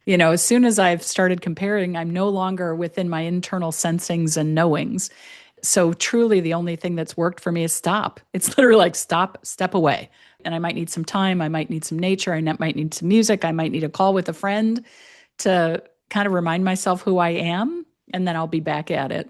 As soon as I've started comparing, I'm no longer within my internal sensings and knowings. So truly the only thing that's worked for me is stop. It's literally like stop, step away. And I might need some time. I might need some nature. Might need some music. I might need a call with a friend to kind of remind myself who I am. And then I'll be back at it.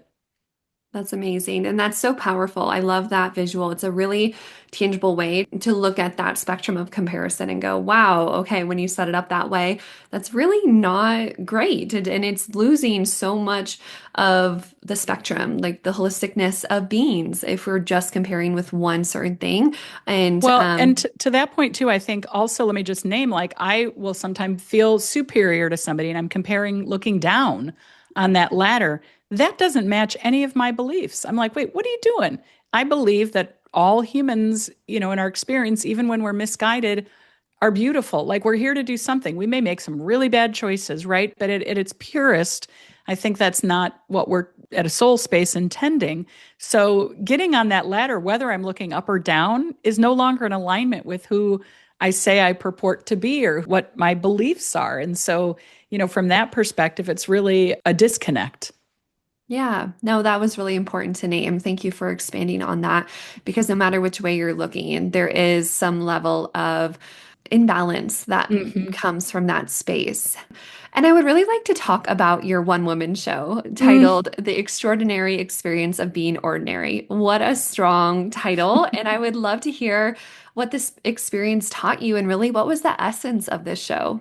That's amazing. And that's so powerful. I love that visual. It's a really tangible way to look at that spectrum of comparison and go, wow, okay, when you set it up that way, that's really not great. And it's losing so much of the spectrum, like the holisticness of beings, if we're just comparing with one certain thing. And Well, and to that point too, I think also let me just name like I will sometimes feel superior to somebody and I'm comparing looking down on that ladder. That doesn't match any of my beliefs. I'm like, wait, what are you doing? I believe that all humans, in our experience, even when we're misguided, are beautiful. Like we're here to do something. We may make some really bad choices, right? But at its purest, I think that's not what we're at a soul space intending. So getting on that ladder, whether I'm looking up or down, is no longer in alignment with who I say I purport to be or what my beliefs are. And so, from that perspective, it's really a disconnect. Yeah, no, that was really important to name. Thank you for expanding on that because no matter which way you're looking, there is some level of imbalance that Hmm. comes from that space. And I would really like to talk about your one woman show Mm. titled The Extraordinary Experience of Being Ordinary. What a strong title. And I would love to hear what this experience taught you and really what was the essence of this show.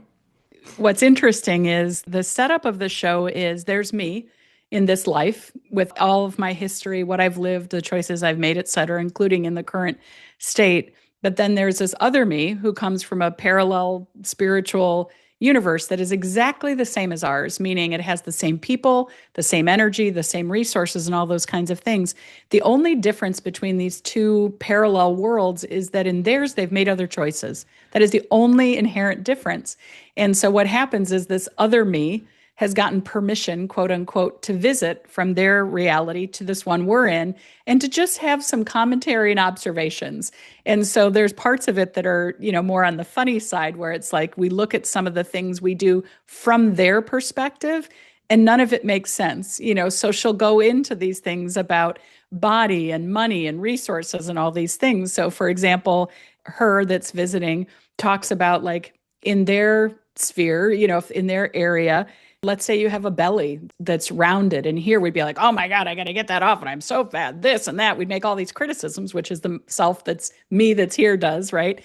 What's interesting is the setup of the show is there's me in this life with all of my history, what I've lived, the choices I've made, et cetera, including in the current state. But then there's this other me who comes from a parallel spiritual universe that is exactly the same as ours, meaning it has the same people, the same energy, the same resources, and all those kinds of things. The only difference between these two parallel worlds is that in theirs, they've made other choices. That is the only inherent difference. And so what happens is this other me has gotten permission, quote unquote, to visit from their reality to this one we're in and to just have some commentary and observations. And so there's parts of it that are, more on the funny side where it's like we look at some of the things we do from their perspective and none of it makes sense. So she'll go into these things about body and money and resources and all these things. So for example, her that's visiting talks about like in their sphere, if in their area, let's say you have a belly that's rounded, and here we'd be like, oh my God, I got to get that off, and I'm so fat, this and that. We'd make all these criticisms, which is the self that's me that's here does, right?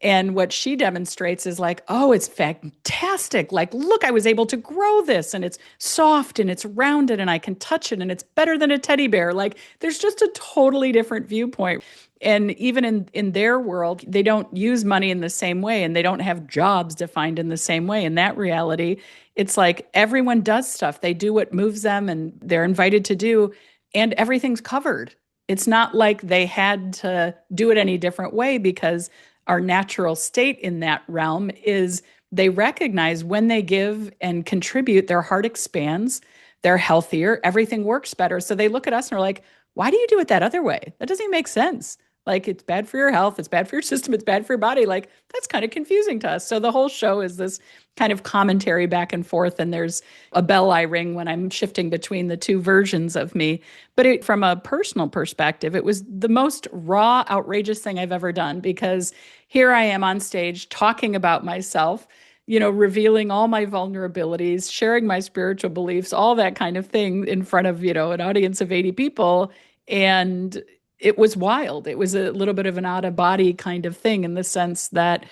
And what she demonstrates is like, oh, it's fantastic. Like, look, I was able to grow this and it's soft and it's rounded and I can touch it and it's better than a teddy bear. Like, there's just a totally different viewpoint. And even in their world, they don't use money in the same way and they don't have jobs defined in the same way. In that reality, it's like everyone does stuff. They do what moves them and they're invited to do, and everything's covered. It's not like they had to do it any different way because our natural state in that realm is they recognize when they give and contribute, their heart expands, they're healthier, everything works better. So they look at us and are like, why do you do it that other way? That doesn't even make sense. Like, it's bad for your health, it's bad for your system, it's bad for your body. Like, that's kind of confusing to us. So the whole show is this kind of commentary back and forth. And there's a bell I ring when I'm shifting between the two versions of me. But from a personal perspective, it was the most raw, outrageous thing I've ever done because here I am on stage talking about myself, revealing all my vulnerabilities, sharing my spiritual beliefs, all that kind of thing in front of, an audience of 80 people. And it was wild. It was a little bit of an out of body kind of thing in the sense that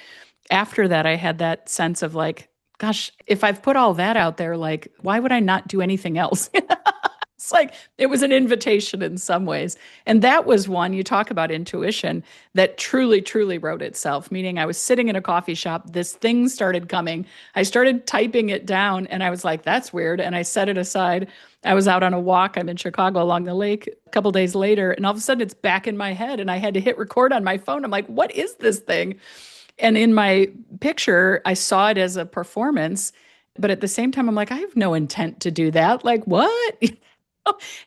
after that, I had that sense of like, gosh, if I've put all that out there, like, why would I not do anything else? It's like it was an invitation in some ways. And that was one, you talk about intuition, that truly, truly wrote itself, meaning I was sitting in a coffee shop, this thing started coming. I started typing it down and I was like, that's weird. And I set it aside. I was out on a walk. I'm in Chicago along the lake a couple days later, and all of a sudden it's back in my head and I had to hit record on my phone. I'm like, what is this thing? And in my picture, I saw it as a performance. But at the same time, I'm like, I have no intent to do that. Like, what?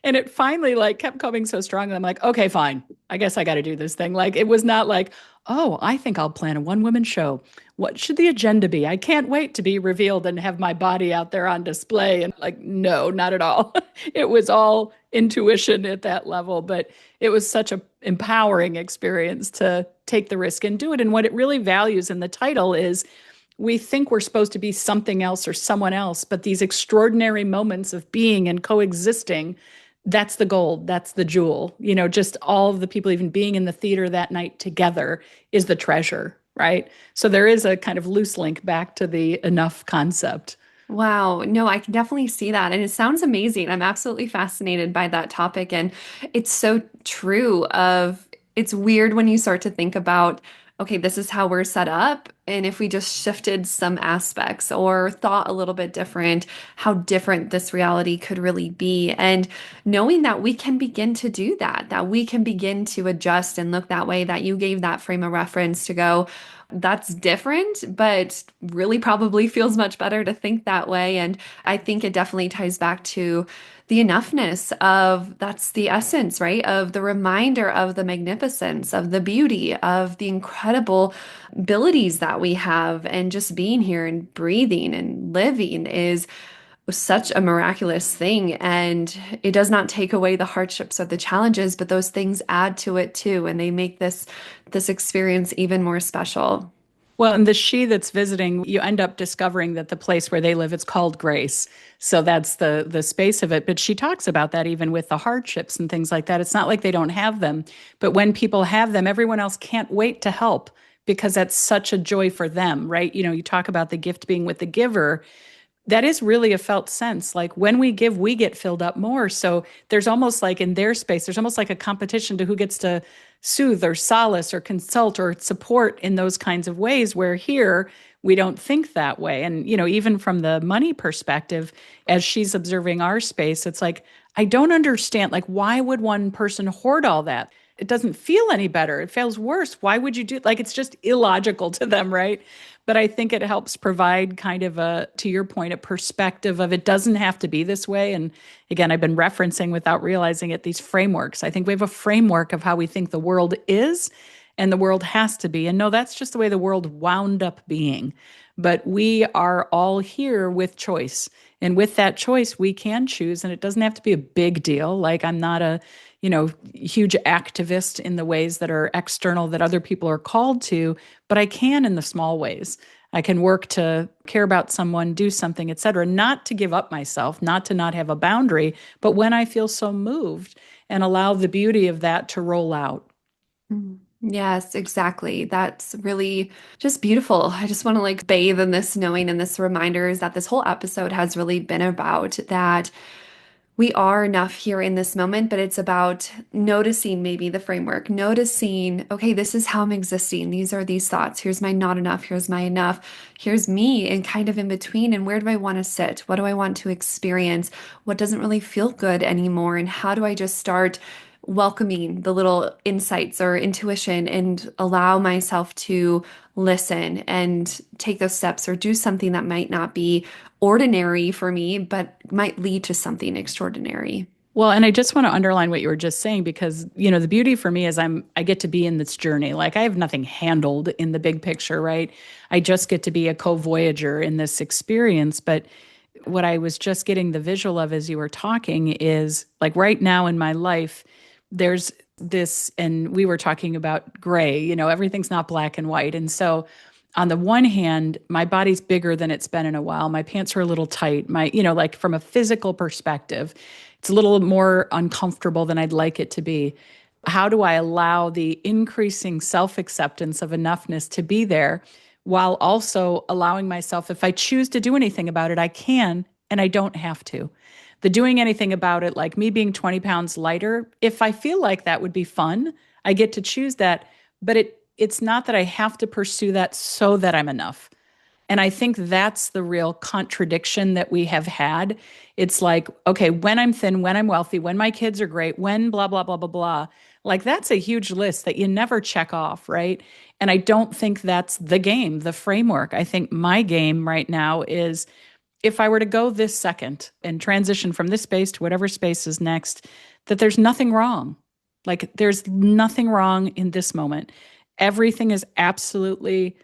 And it finally like kept coming so strong that I'm like, okay, fine. I guess I got to do this thing. Like it was not like, oh, I think I'll plan a one woman show. What should the agenda be? I can't wait to be revealed and have my body out there on display. And like, no, not at all. It was all intuition at that level, but it was such a empowering experience to take the risk and do it. And what it really values in the title is we think we're supposed to be something else or someone else, but these extraordinary moments of being and coexisting, that's the gold, that's the jewel. Just all of the people even being in the theater that night together is the treasure, right? So there is a kind of loose link back to the enough concept. Wow. No, I can definitely see that. And it sounds amazing. I'm absolutely fascinated by that topic. And it's so true of it's weird when you start to think about, okay, this is how we're set up. And if we just shifted some aspects or thought a little bit different, how different this reality could really be. And knowing that we can begin to do that, that we can begin to adjust and look that way, that you gave that frame of reference to go, that's different, but really probably feels much better to think that way. And I think it definitely ties back to the enoughness of that's the essence, right? Of the reminder of the magnificence, of the beauty, of the incredible abilities that we have. And just being here and breathing and living is such a miraculous thing. And it does not take away the hardships or the challenges, but those things add to it too. And they make this experience even more special. Well, and the she that's visiting, you end up discovering that the place where they live, it's called Grace. So that's the space of it. But she talks about that even with the hardships and things like that. It's not like they don't have them, but when people have them, everyone else can't wait to help because that's such a joy for them, right? You know, you talk about the gift being with the giver. That is really a felt sense. Like when we give, we get filled up more. So there's almost like in their space, there's almost like a competition to who gets to soothe or solace or consult or support in those kinds of ways, where here we don't think that way. And, you know, even from the money perspective, as she's observing our space, it's like, I don't understand. Like, why would one person hoard all that? It doesn't feel any better. It feels worse. Why would you do like it's just illogical to them, right? But I think it helps provide kind of a, to your point, a perspective of it doesn't have to be this way. And again, I've been referencing without realizing it, these frameworks. I think we have a framework of how we think the world is and the world has to be. And no, that's just the way the world wound up being. But we are all here with choice. And with that choice, we can choose. And it doesn't have to be a big deal. Like I'm not a, you know, huge activist in the ways that are external that other people are called to, but I can in the small ways. I can work to care about someone, do something, et cetera, not to give up myself, not to not have a boundary, but when I feel so moved and allow the beauty of that to roll out. Mm. Yes, exactly. That's really just beautiful. I just want to like bathe in this knowing and this reminders that this whole episode has really been about that we are enough here in this moment, but it's about noticing maybe the framework, noticing, okay, this is how I'm existing. These are these thoughts. Here's my not enough. Here's my enough. Here's me and kind of in between. And where do I want to sit? What do I want to experience? What doesn't really feel good anymore? And how do I just start welcoming the little insights or intuition and allow myself to listen and take those steps or do something that might not be ordinary for me, but might lead to something extraordinary. Well, and I just want to underline what you were just saying because, you know, the beauty for me is I get to be in this journey. Like I have nothing handled in the big picture, right? I just get to be a co-voyager in this experience, but what I was just getting the visual of as you were talking is like right now in my life, there's this, and we were talking about gray, you know, everything's not black and white. And so on the one hand, my body's bigger than it's been in a while. My pants are a little tight. My, you know, like from a physical perspective, it's a little more uncomfortable than I'd like it to be. How do I allow the increasing self acceptance of enoughness to be there while also allowing myself, if I choose to do anything about it, I can and I don't have to. The doing anything about it, like me being 20 pounds lighter, if I feel like that would be fun, I get to choose that. But it's not that I have to pursue that so that I'm enough. And I think that's the real contradiction that we have had. It's like, okay, when I'm thin, when I'm wealthy, when my kids are great, when blah, blah, blah, blah, blah. Like that's a huge list that you never check off, right? And I don't think that's the game, the framework. I think my game right now is if I were to go this second and transition from this space to whatever space is next, that there's nothing wrong. Like there's nothing wrong in this moment. Everything is absolutely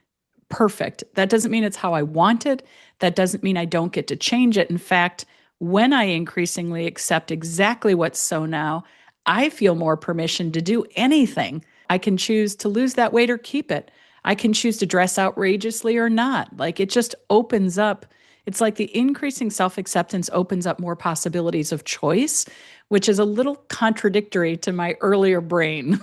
perfect. That doesn't mean it's how I want it. That doesn't mean I don't get to change it. In fact, when I increasingly accept exactly what's so now, I feel more permission to do anything. I can choose to lose that weight or keep it. I can choose to dress outrageously or not. Like it just opens up. It's like the increasing self acceptance opens up more possibilities of choice, which is a little contradictory to my earlier brain.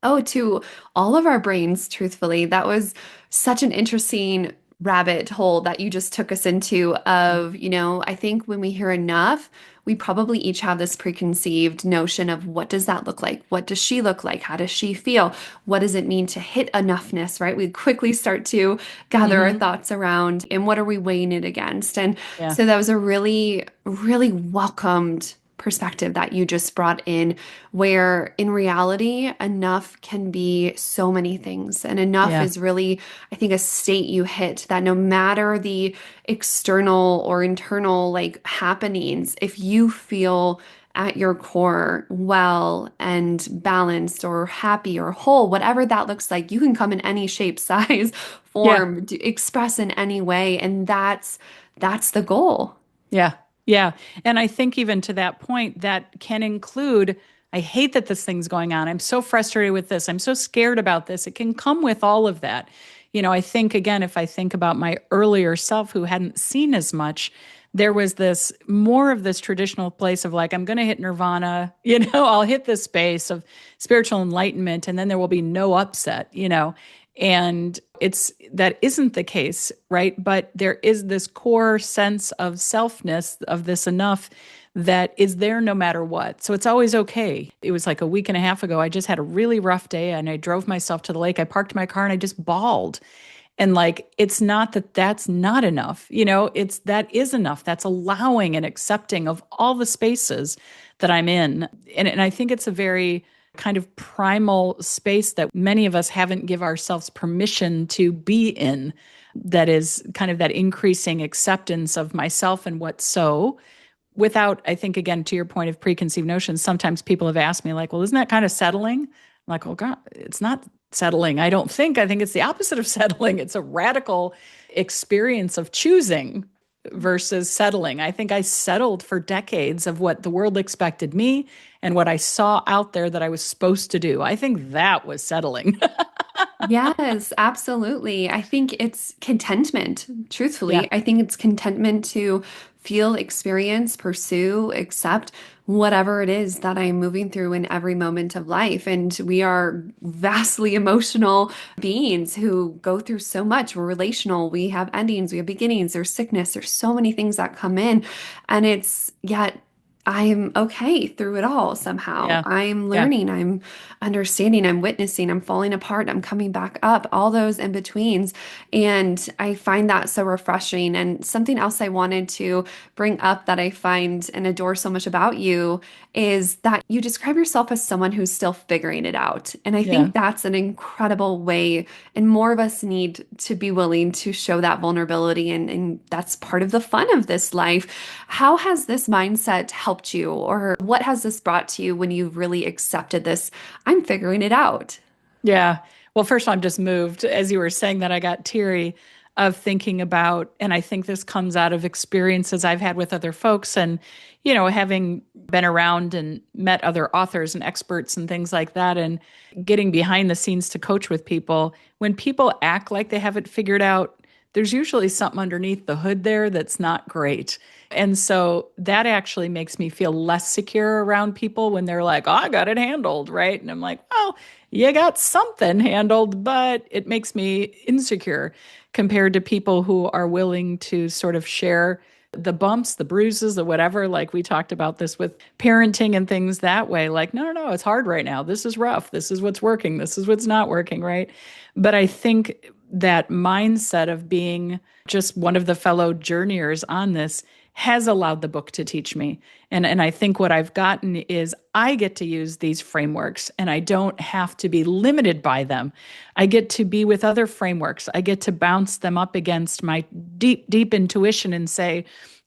Oh, to all of our brains, truthfully. That was such an interesting rabbit hole that you just took us into of, I think when we hear enough, we probably each have this preconceived notion of what does that look like? What does she look like? How does she feel? What does it mean to hit enoughness, right? We quickly start to gather our Hmm. thoughts around and what are we weighing it against? And Yeah. so that was a really, really welcomed perspective that you just brought in, where in reality, enough can be so many things. And enough Yeah. is really, I think, a state you hit that no matter the external or internal like happenings, if you feel at your core well and balanced or happy or whole, whatever that looks like, you can come in any shape, size, Yeah. form, express in any way. And that's the goal. Yeah. Yeah. And I think even to that point, that can include, I hate that this thing's going on. I'm so frustrated with this. I'm so scared about this. It can come with all of that. I think, again, if I think about my earlier self who hadn't seen as much, there was this more of this traditional place of like, I'm going to hit nirvana, I'll hit this space of spiritual enlightenment and then there will be no upset. And it's that isn't the case, right? But there is this core sense of selfness, of this enough that is there no matter what. So it's always okay. It was like a week and a half ago. I just had a really rough day and I drove myself to the lake. I parked my car and I just bawled. And like, it's not that that's not enough, it's that is enough. That's allowing and accepting of all the spaces that I'm in. And I think it's a very kind of primal space that many of us haven't give ourselves permission to be in. That is kind of that increasing acceptance of myself and what's so without, I think, again, to your point of preconceived notions, sometimes people have asked me, like, well, isn't that kind of settling? I'm like, oh, God, it's not settling. I don't think. I think it's the opposite of settling. It's a radical experience of choosing versus settling. I think I settled for decades of what the world expected me and what I saw out there that I was supposed to do. I think that was settling. Yes, absolutely. I think it's contentment, Yeah. truthfully. I think it's contentment to feel, experience, pursue, accept whatever it is that I'm moving through in every moment of life. And we are vastly emotional beings who go through so much. We're relational, we have endings, we have beginnings, there's sickness, there's so many things that come in. And it's yet I'm okay through it all somehow. Yeah. I'm Yeah. learning, I'm understanding, I'm witnessing, I'm falling apart, I'm coming back up, all those in betweens. And I find that so refreshing. And something else I wanted to bring up that I find and adore so much about you is that you describe yourself as someone who's still figuring it out. And I Yeah. think that's an incredible way, and more of us need to be willing to show that vulnerability. And that's part of the fun of this life. How has this mindset helped you, or what has this brought to you when you've really accepted this? I'm figuring it out. Yeah. Well, first, I'm just moved. As you were saying that, I got teary of thinking about, and I think this comes out of experiences I've had with other folks and, having been around and met other authors and experts and things like that, and getting behind the scenes to coach with people. When people act like they have it figured out, there's usually something underneath the hood there that's not great. And so that actually makes me feel less secure around people when they're like, oh, I got it handled, right? And I'm like, well, you got something handled, but it makes me insecure compared to people who are willing to sort of share the bumps, the bruises, the whatever. Like we talked about this with parenting and things that way. Like, no, no, no, it's hard right now. This is rough. This is what's working. This is what's not working, right? But I think that mindset of being just one of the fellow journeyers on this has allowed the book to teach me. And I think what I've gotten is I get to use these frameworks and I don't have to be limited by them. I get to be with other frameworks. I get to bounce them up against my deep, deep intuition and say,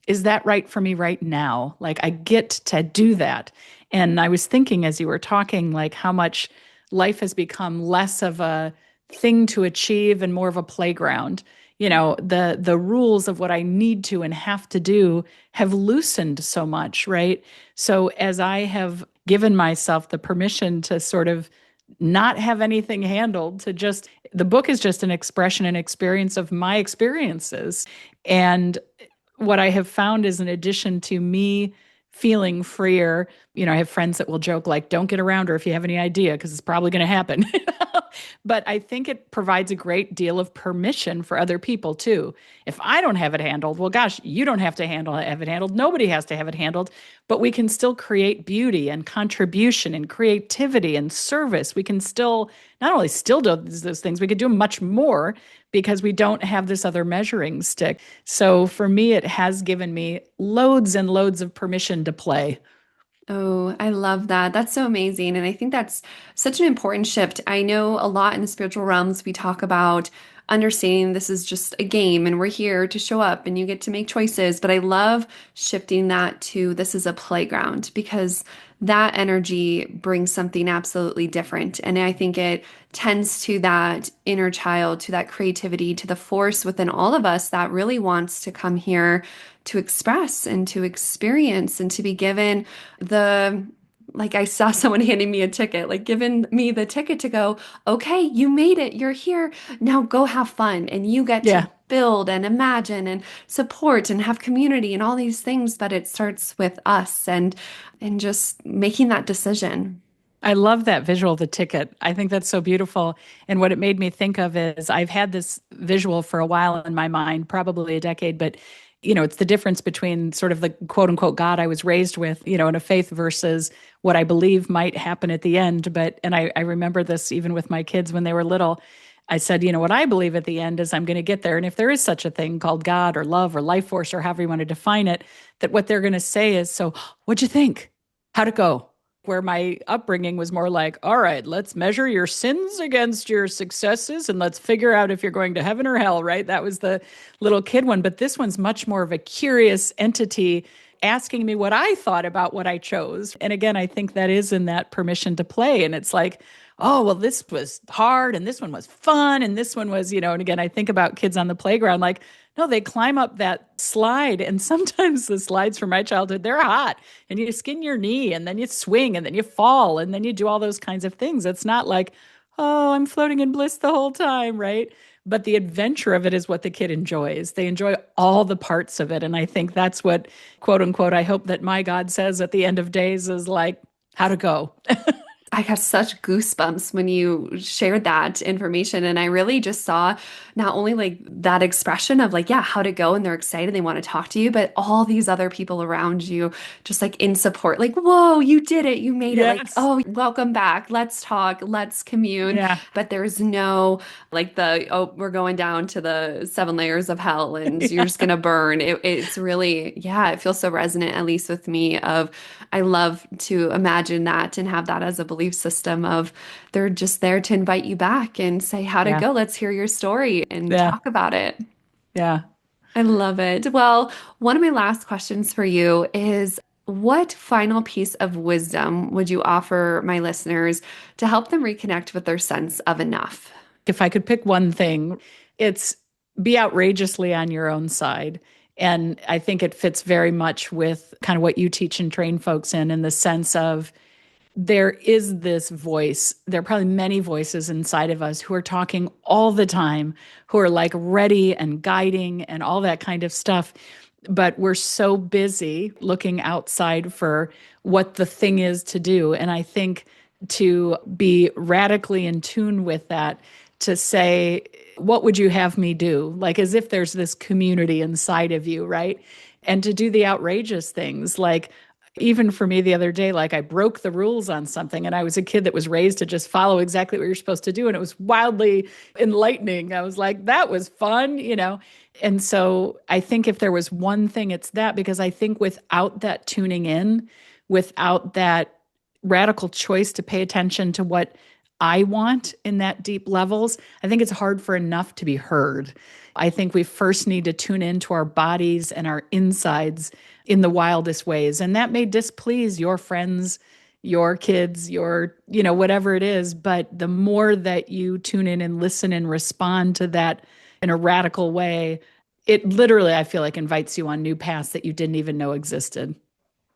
is that right for me right now? Like I get to do that. And I was thinking as you were talking, like how much life has become less of a thing to achieve and more of a playground. The rules of what I need to and have to do have loosened so much, right? So as I have given myself the permission to sort of not have anything handled, to just the book is just an expression and experience of my experiences. And what I have found is in addition to me feeling freer, I have friends that will joke like, don't get around her if you have any idea, because it's probably going to happen. But I think it provides a great deal of permission for other people too. If I don't have it handled, well, gosh, you don't have to have it handled. Nobody has to have it handled, but we can still create beauty and contribution and creativity and service. We can still not only still do those things, we could do much more because we don't have this other measuring stick. So for me, it has given me loads and loads of permission to play. Oh, I love that. That's so amazing. And I think that's such an important shift. I know a lot in the spiritual realms, we talk about understanding this is just a game and we're here to show up and you get to make choices. But I love shifting that to this is a playground because that energy brings something absolutely different. And I think it tends to that inner child, to that creativity, to the force within all of us that really wants to come here to express and to experience and to be given the like I saw someone handing me a ticket, like giving me the ticket to go, okay, you made it, you're here. Now go have fun. And you get to Yeah. build and imagine and support and have community and all these things, but it starts with us and just making that decision. I love that visual of the ticket. I think that's so beautiful. And what it made me think of is I've had this visual for a while in my mind, probably a decade, but it's the difference between sort of the quote unquote God I was raised with, in a faith versus what I believe might happen at the end. And I remember this even with my kids when they were little. I said, what I believe at the end is I'm going to get there. And if there is such a thing called God or love or life force or however you want to define it, that what they're going to say is, so what'd you think? How'd it go? Where my upbringing was more like, all right, let's measure your sins against your successes and let's figure out if you're going to heaven or hell, right? That was the little kid one. But this one's much more of a curious entity asking me what I thought about what I chose. And again, I think that is in that permission to play. And it's like, oh, well, this was hard and this one was fun and this one was, and again, I think about kids on the playground like, no, they climb up that slide. And sometimes the slides from my childhood, they're hot and you skin your knee and then you swing and then you fall and then you do all those kinds of things. It's not like, oh, I'm floating in bliss the whole time, right? But the adventure of it is what the kid enjoys. They enjoy all the parts of it. And I think that's what, quote unquote, I hope that my God says at the end of days is like, how to go. I got such goosebumps when you shared that information. And I really just saw not only like that expression of like, yeah, how to go, and they're excited, they want to talk to you, but all these other people around you just like in support, like, whoa, you did it, you made it. Like, Yes. oh, welcome back. Let's talk, let's commune. Yeah. But there's no like oh, we're going down to the seven layers of hell and you're Yeah. just gonna burn. It's really, yeah, it feels so resonant, at least with me, of I love to imagine that and have that as a belief system of they're just there to invite you back and say how to Yeah. go. Let's hear your story and Yeah. talk about it. Yeah. I love it. Well, one of my last questions for you is what final piece of wisdom would you offer my listeners to help them reconnect with their sense of enough? If I could pick one thing, it's be outrageously on your own side. And I think it fits very much with kind of what you teach and train folks in the sense of there is this voice. There are probably many voices inside of us who are talking all the time, who are like ready and guiding and all that kind of stuff. But we're so busy looking outside for what the thing is to do. And I think to be radically in tune with that, to say, what would you have me do? Like as if there's this community inside of you, right? And to do the outrageous things like, even for me the other day, like I broke the rules on something and I was a kid that was raised to just follow exactly what you're supposed to do. And it was wildly enlightening. I was like, that was fun. And so I think if there was one thing, it's that, because I think without that tuning in, without that radical choice to pay attention to what I want in that deep levels, I think it's hard for enough to be heard. I think we first need to tune into our bodies and our insides in the wildest ways. And that may displease your friends, your kids, whatever it is. But the more that you tune in and listen and respond to that in a radical way, it literally, I feel like, invites you on new paths that you didn't even know existed.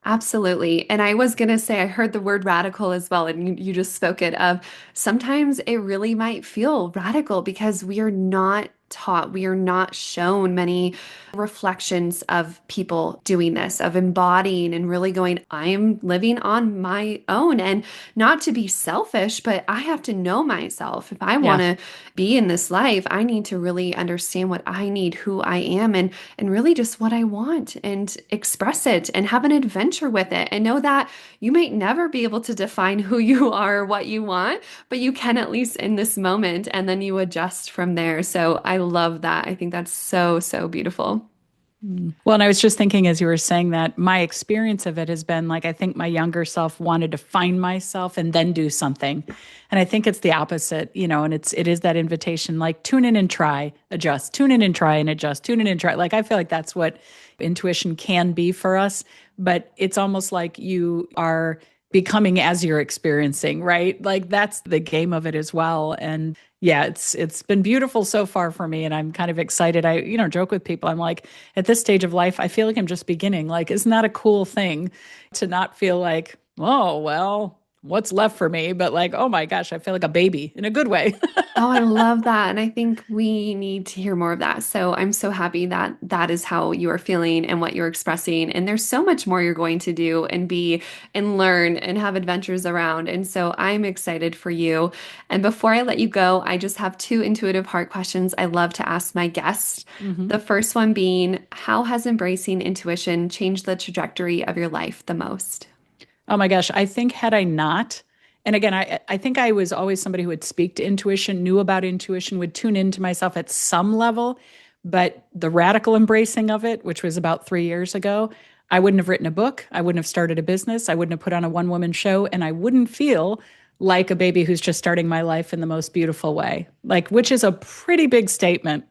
Absolutely. And I was going to say, I heard the word radical as well, and you just spoke it of sometimes it really might feel radical because we are not taught. We are not shown many reflections of people doing this, of embodying and really going, I am living on my own. And not to be selfish, but I have to know myself. If I want Yeah. to be in this life, I need to really understand what I need, who I am, and really just what I want and express it and have an adventure with it and know that you might never be able to define who you are or what you want, but you can at least in this moment and then you adjust from there. So I love that. I think that's so, so beautiful. Well, and I was just thinking as you were saying that my experience of it has been like I think my younger self wanted to find myself and then do something. And I think it's the opposite, and it is that invitation like tune in and try, adjust, tune in and try and adjust, tune in and try. Like I feel like that's what intuition can be for us, but it's almost like you are becoming as you're experiencing, right? Like that's the game of it as well. And yeah, it's been beautiful so far for me and I'm kind of excited. I, joke with people. I'm like at this stage of life, I feel like I'm just beginning. Like isn't that a cool thing to not feel like, oh, well, what's left for me, but like, oh my gosh, I feel like a baby in a good way. Oh, I love that. And I think we need to hear more of that. So I'm so happy that that is how you are feeling and what you're expressing. And there's so much more you're going to do and be and learn and have adventures around. And so I'm excited for you. And before I let you go, I just have two intuitive heart questions I love to ask my guests. hmm The first one being, how has embracing intuition changed the trajectory of your life the most? Oh my gosh, I think had I not, and again, I think I was always somebody who would speak to intuition, knew about intuition, would tune into myself at some level, but the radical embracing of it, which was about 3 years ago, I wouldn't have written a book, I wouldn't have started a business, I wouldn't have put on a one-woman show, and I wouldn't feel like a baby who's just starting my life in the most beautiful way. Like, which is a pretty big statement.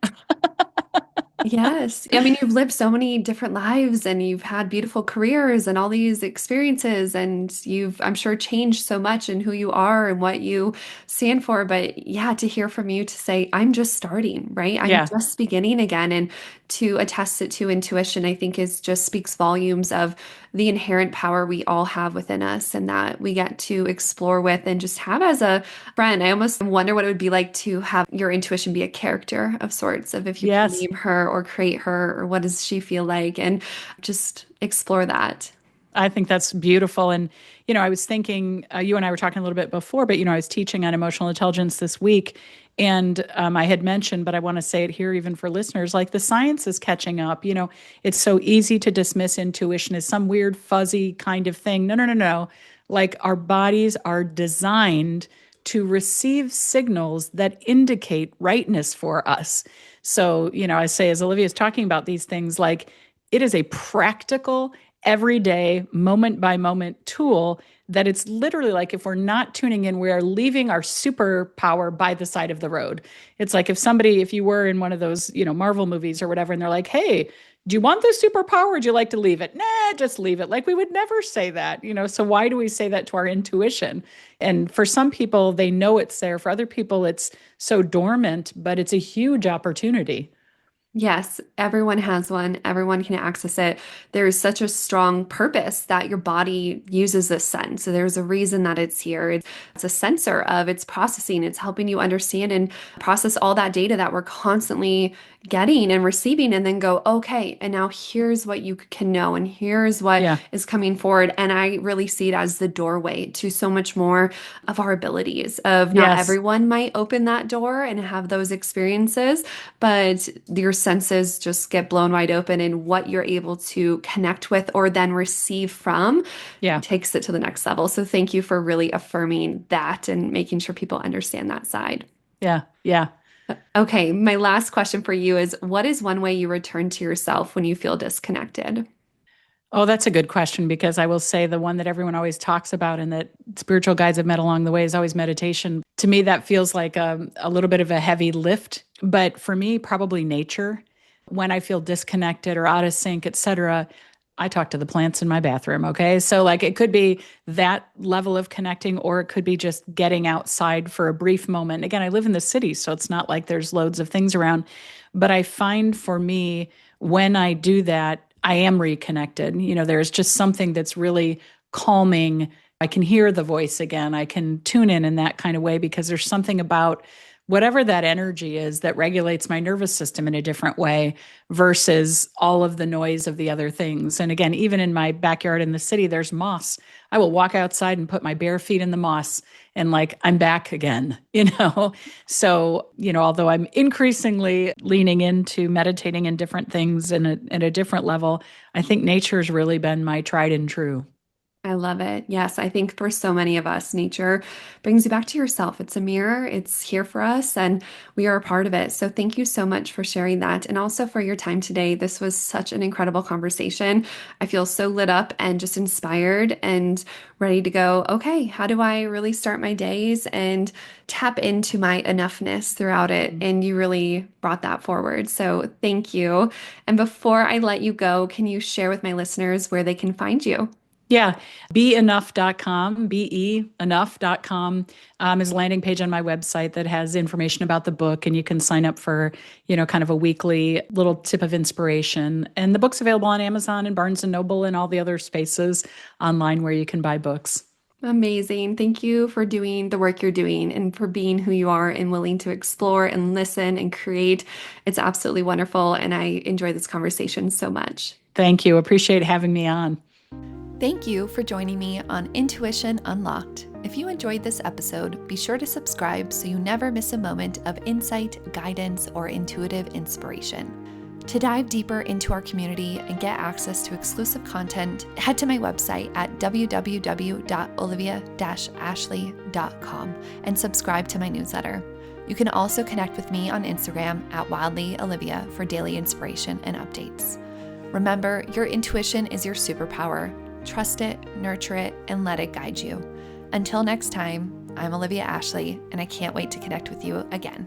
Yes. I mean, you've lived so many different lives and you've had beautiful careers and all these experiences, and you've, I'm sure, changed so much in who you are and what you stand for. But yeah, to hear from you to say, I'm just starting, right? I'm Yeah. just beginning again. And to attest it to intuition, I think is just speaks volumes of the inherent power we all have within us and that we get to explore with and just have as a friend. I almost wonder what it would be like to have your intuition be a character of sorts, of if you could Yes. name her or create her, or what does she feel like, and just explore that. I think that's beautiful. And, I was thinking, you and I were talking a little bit before, but, I was teaching on emotional intelligence this week. And I had mentioned, but I want to say it here even for listeners, like the science is catching up. It's so easy to dismiss intuition as some weird, fuzzy kind of thing. No, no, no, no. Like our bodies are designed to receive signals that indicate rightness for us. So, I say, as Olivia is talking about these things, like it is a practical, everyday, moment by moment tool that it's literally like if we're not tuning in, we are leaving our superpower by the side of the road. It's like if you were in one of those, Marvel movies or whatever, and they're like, hey, do you want this superpower or would you like to leave it? Nah, just leave it. Like we would never say that. So why do we say that to our intuition? And for some people, they know it's there. For other people, it's so dormant, but it's a huge opportunity. Yes, everyone has one. Everyone can access it. There's such a strong purpose that your body uses this sense. So there's a reason that it's here. It's a sensor of its processing. It's helping you understand and process all that data that we're constantly getting and receiving, and then go, okay, and now here's what you can know, and here's what Yeah. is coming forward. And I really see it as the doorway to so much more of our abilities. Of not Yes. everyone might open that door and have those experiences, but your senses just get blown wide open, and what you're able to connect with or then receive from Yeah. takes it to the next level. So thank you for really affirming that and making sure people understand that side. Yeah. Yeah. Okay, my last question for you is, what is one way you return to yourself when you feel disconnected? Oh, that's a good question because I will say the one that everyone always talks about and that spiritual guides have met along the way is always meditation. To me, that feels like a little bit of a heavy lift. But for me, probably nature. When I feel disconnected or out of sync, et cetera, I talk to the plants in my bathroom. Okay. So, like, it could be that level of connecting, or it could be just getting outside for a brief moment. Again, I live in the city, so it's not like there's loads of things around. But I find for me, when I do that, I am reconnected. There's just something that's really calming. I can hear the voice again. I can tune in that kind of way because there's something about whatever that energy is that regulates my nervous system in a different way versus all of the noise of the other things. And again, even in my backyard in the city, there's moss. I will walk outside and put my bare feet in the moss and like I'm back again, you know? So, although I'm increasingly leaning into meditating in different things in a different level, I think nature's really been my tried and true. I love it. Yes, I think for so many of us, nature brings you back to yourself. It's a mirror, it's here for us, and we are a part of it. So, thank you so much for sharing that and also for your time today. This was such an incredible conversation. I feel so lit up and just inspired and ready to go. Okay, how do I really start my days and tap into my enoughness throughout it? And you really brought that forward. So, thank you. And before I let you go, can you share with my listeners where they can find you? Yeah, beenough.com, enough.com is a landing page on my website that has information about the book, and you can sign up for, kind of a weekly little tip of inspiration. And the book's available on Amazon and Barnes and Noble and all the other spaces online where you can buy books. Amazing. Thank you for doing the work you're doing and for being who you are and willing to explore and listen and create. It's absolutely wonderful. And I enjoy this conversation so much. Thank you. Appreciate having me on. Thank you for joining me on Intuition Unlocked. If you enjoyed this episode, be sure to subscribe so you never miss a moment of insight, guidance, or intuitive inspiration. To dive deeper into our community and get access to exclusive content, head to my website at www.olivia-ashley.com and subscribe to my newsletter. You can also connect with me on Instagram at wildlyolivia for daily inspiration and updates. Remember, your intuition is your superpower. Trust it, nurture it, and let it guide you. Until next time, I'm Olivia Ashley, and I can't wait to connect with you again.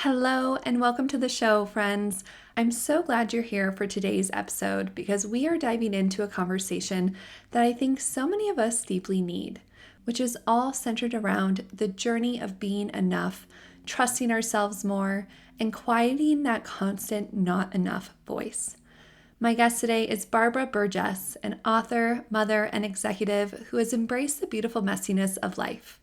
Hello, and welcome to the show, friends. I'm so glad you're here for today's episode because we are diving into a conversation that I think so many of us deeply need, which is all centered around the journey of being enough, trusting ourselves more, and quieting that constant not enough voice. My guest today is Barbara Burgess, an author, mother, and executive who has embraced the beautiful messiness of life.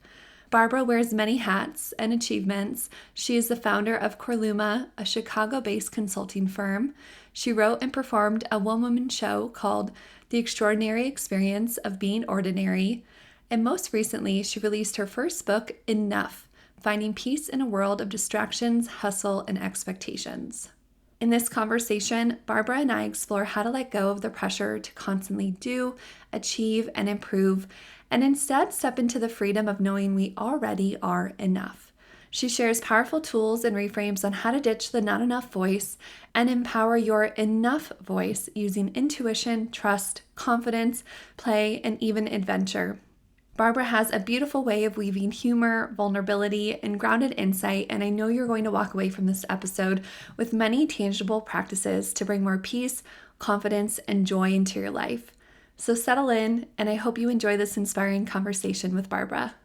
Barbara wears many hats and achievements. She is the founder of Corluma, a Chicago-based consulting firm. She wrote and performed a one-woman show called The Extraordinary Experience of Being Ordinary. And most recently, she released her first book, Enough: Finding Peace in a World of Distractions, Hustle, and Expectations. In this conversation, Barbara and I explore how to let go of the pressure to constantly do, achieve, and improve, and instead step into the freedom of knowing we already are enough. She shares powerful tools and reframes on how to ditch the not enough voice and empower your enough voice using intuition, trust, confidence, play, and even adventure. Barbara has a beautiful way of weaving humor, vulnerability, and grounded insight, and I know you're going to walk away from this episode with many tangible practices to bring more peace, confidence, and joy into your life. So settle in, and I hope you enjoy this inspiring conversation with Barbara.